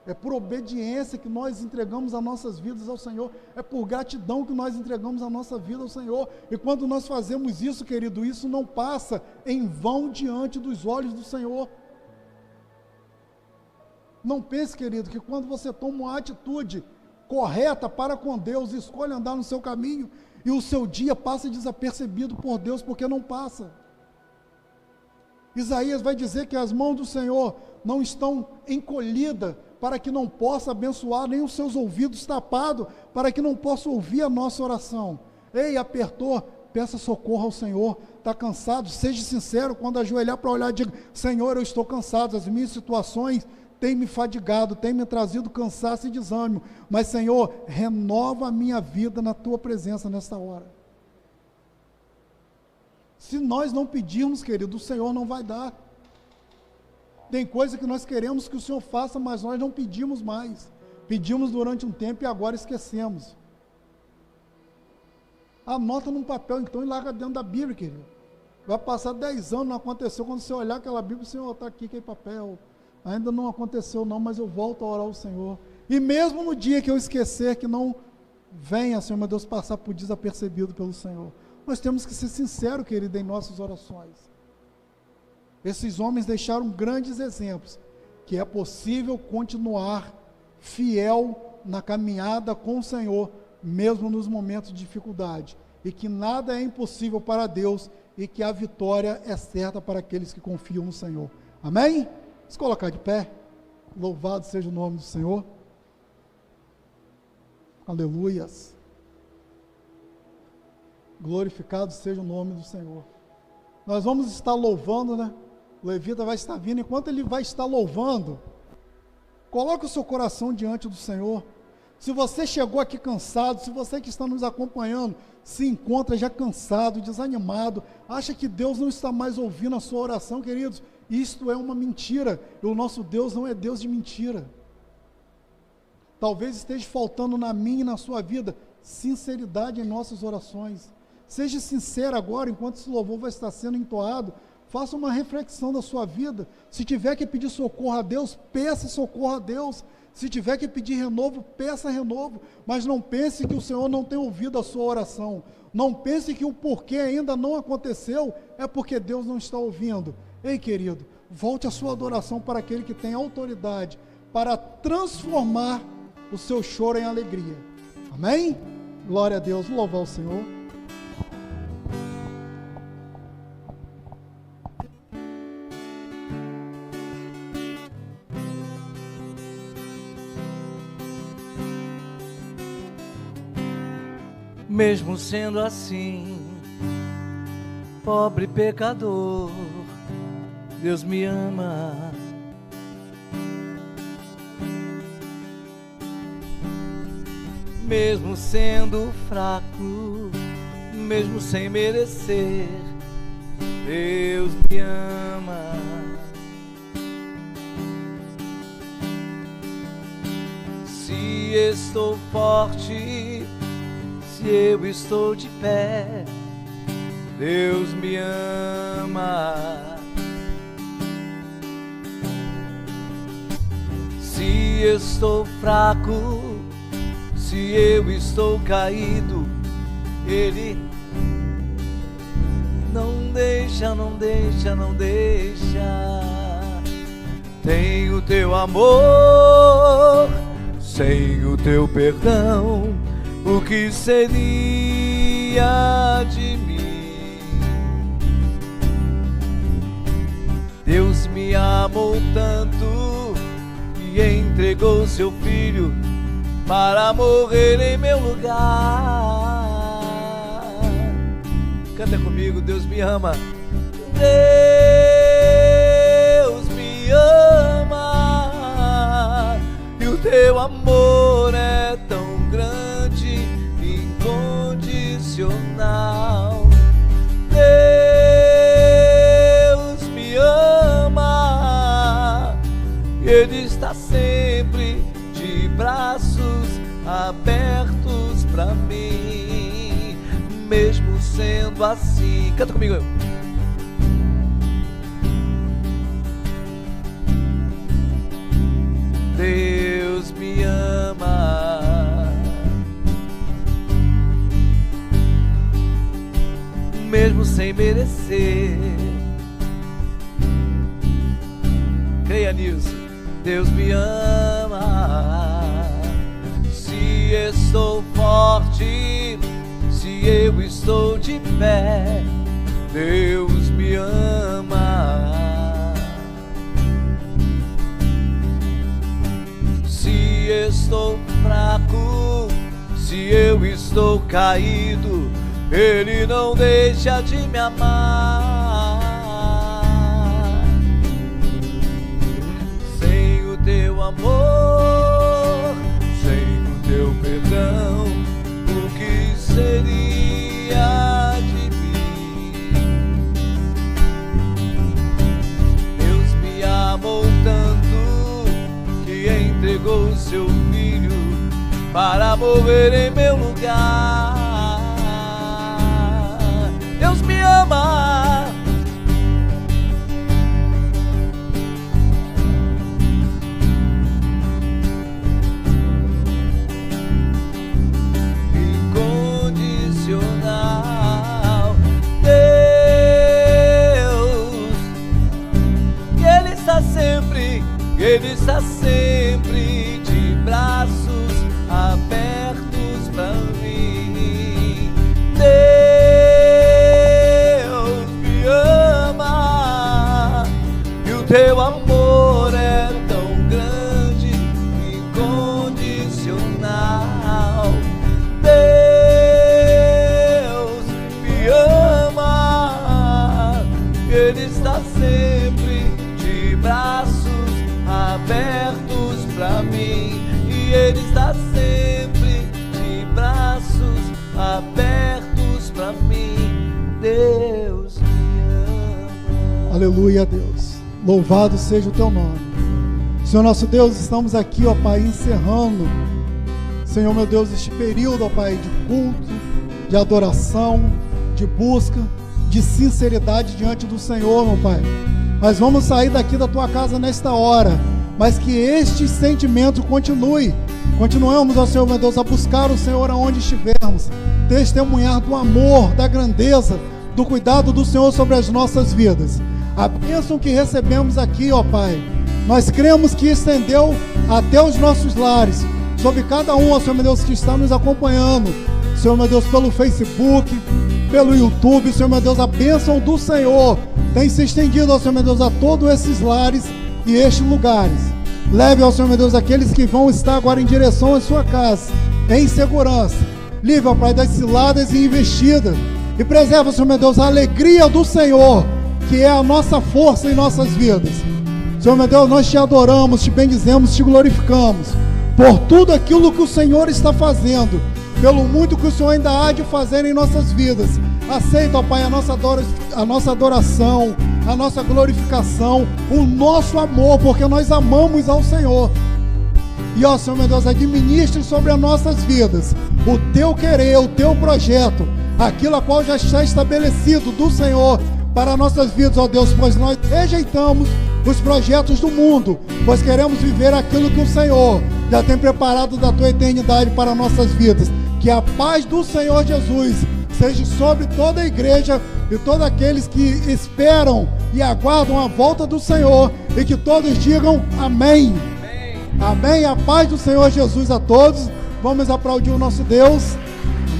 é por obediência que nós entregamos as nossas vidas ao Senhor, é por gratidão que nós entregamos a nossa vida ao Senhor, e quando nós fazemos isso, querido, isso não passa em vão diante dos olhos do Senhor. Não pense, querido, que quando você toma uma atitude correta para com Deus, escolhe andar no seu caminho, e o seu dia passa desapercebido por Deus, porque não passa. Isaías vai dizer que as mãos do Senhor não estão encolhidas, para que não possa abençoar, nem os seus ouvidos tapados, para que não possa ouvir a nossa oração. Ei, apertou, peça socorro ao Senhor. Está cansado? Seja sincero, quando ajoelhar para olhar, diga, Senhor, eu estou cansado, as minhas situações tem me fadigado, tem me trazido cansaço e desânimo, mas Senhor, renova a minha vida na tua presença nesta hora. Se nós não pedirmos, querido, o Senhor não vai dar. Tem coisa que nós queremos que o Senhor faça, mas nós não pedimos mais. Pedimos durante um tempo e agora esquecemos. Anota num papel então e larga dentro da Bíblia, querido. Vai passar 10 anos, não aconteceu. Quando você olhar aquela Bíblia, o Senhor está aqui, que é papel. Ainda não aconteceu não, mas eu volto a orar ao Senhor. E mesmo no dia que eu esquecer, que não venha, Senhor, meu Deus, passar por desapercebido pelo Senhor. Nós temos que ser sinceros, querido, em nossas orações. Esses homens deixaram grandes exemplos, que é possível continuar fiel na caminhada com o Senhor, mesmo nos momentos de dificuldade, e que nada é impossível para Deus, e que a vitória é certa para aqueles que confiam no Senhor. Amém? Vamos colocar de pé. Louvado seja o nome do Senhor. Aleluias. Glorificado seja o nome do Senhor. Nós vamos estar louvando, né? O levita vai estar vindo. Enquanto ele vai estar louvando, coloque o seu coração diante do Senhor. Se você chegou aqui cansado, se você que está nos acompanhando se encontra já cansado, desanimado, acha que Deus não está mais ouvindo a sua oração, queridos, isto é uma mentira. E o nosso Deus não é Deus de mentira. Talvez esteja faltando na minha e na sua vida sinceridade em nossas orações. Seja sincero agora, enquanto esse louvor vai estar sendo entoado. Faça uma reflexão da sua vida. Se tiver que pedir socorro a Deus, peça socorro a Deus. Se tiver que pedir renovo, peça renovo. Mas não pense que o Senhor não tem ouvido a sua oração. Não pense que o porquê ainda não aconteceu é porque Deus não está ouvindo. Ei, querido, volte a sua adoração para aquele que tem autoridade para transformar o seu choro em alegria. Amém? Glória a Deus. Louvar o Senhor. Mesmo sendo assim, pobre pecador, Deus me ama. Mesmo sendo fraco, mesmo sem merecer, Deus me ama. Se estou forte, se eu estou de pé, Deus me ama. Se estou fraco, se eu estou caído, Ele não deixa, não deixa, não deixa. Tem o teu amor, sem o teu perdão, o que seria de mim? Deus me amou tanto e entregou seu filho para morrer em meu lugar. Canta comigo, Deus me ama. Deus me ama e o teu amor é tão grande, incondicional. Deus me ama, Ele está sempre de braços abertos pra mim, mesmo sendo assim. Canta comigo. Deus me ama, mesmo sem merecer. Creia nisso. Deus me ama. Se estou forte, se eu estou de pé, Deus me ama. Se estou fraco, se eu estou caído, Ele não deixa de me amar. Sem o teu amor, sem o teu perdão, o que seria de mim? Deus me amou tanto que entregou o seu filho para morrer em meu lugar. Deus me ama. Incondicional. Deus, Ele está sempre de braços abertos para mim. Deus me ama e o teu amor é tão grande, incondicional. Deus me ama, Ele está sempre de braços abertos para mim, e Ele está sempre de braços abertos para mim. Deus me ama. Aleluia, Deus. Louvado seja o teu nome. Senhor nosso Deus, estamos aqui, ó Pai, encerrando, Senhor meu Deus, este período, ó Pai, de culto, de adoração, de busca, de sinceridade diante do Senhor, meu Pai. Nós vamos sair daqui da tua casa nesta hora, mas que este sentimento continue. Continuemos, ó Senhor meu Deus, a buscar o Senhor aonde estivermos, testemunhar do amor, da grandeza, do cuidado do Senhor sobre as nossas vidas. A bênção que recebemos aqui, ó Pai, nós cremos que estendeu até os nossos lares, sobre cada um, ó Senhor meu Deus, que está nos acompanhando, Senhor meu Deus, pelo Facebook, pelo YouTube. Senhor meu Deus, a bênção do Senhor tem se estendido, ó Senhor meu Deus, a todos esses lares e estes lugares. Leve, ó Senhor meu Deus, aqueles que vão estar agora em direção à sua casa, em segurança. Livre, ó Pai, das ciladas e investidas, e preserva, Senhor meu Deus, a alegria do Senhor, que é a nossa força em nossas vidas. Senhor meu Deus, nós te adoramos, te bendizemos, te glorificamos por tudo aquilo que o Senhor está fazendo, pelo muito que o Senhor ainda há de fazer em nossas vidas. Aceita, ó Pai, a nossa adoração, a nossa glorificação, o nosso amor, porque nós amamos ao Senhor. E, ó Senhor meu Deus, administre sobre as nossas vidas o teu querer, o teu projeto, aquilo a qual já está estabelecido do Senhor para nossas vidas, ó Deus, pois nós rejeitamos os projetos do mundo, pois queremos viver aquilo que o Senhor já tem preparado da tua eternidade para nossas vidas. Que a paz do Senhor Jesus seja sobre toda a igreja e todos aqueles que esperam e aguardam a volta do Senhor, e que todos digam amém. Amém. A paz do Senhor Jesus a todos. Vamos aplaudir o nosso Deus.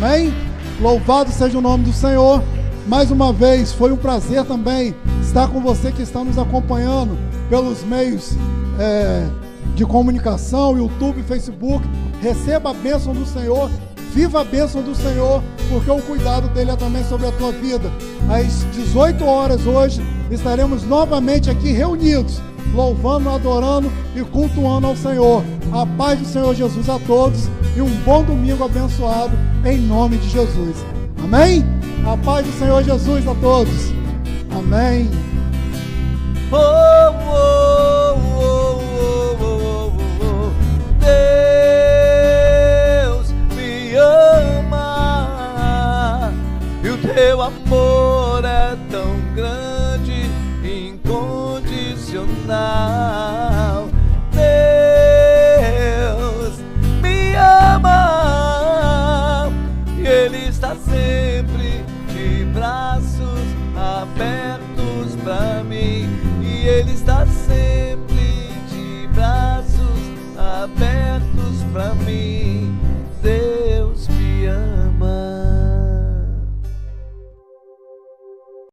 Amém. Louvado seja o nome do Senhor. Mais uma vez, foi um prazer também estar com você que está nos acompanhando pelos meios de comunicação, YouTube, Facebook. Receba a bênção do Senhor, viva a bênção do Senhor, porque o cuidado dele é também sobre a tua vida. Às 18 horas hoje, estaremos novamente aqui reunidos, louvando, adorando e cultuando ao Senhor. A paz do Senhor Jesus a todos e um bom domingo abençoado em nome de Jesus. Amém? A paz do Senhor Jesus a todos. Amém. Oh, oh, oh, oh, oh, oh. Deus me ama e o teu amor é tão grande, incondicional. Deus me ama e Ele está sempre de braços abertos para mim, e Ele está sempre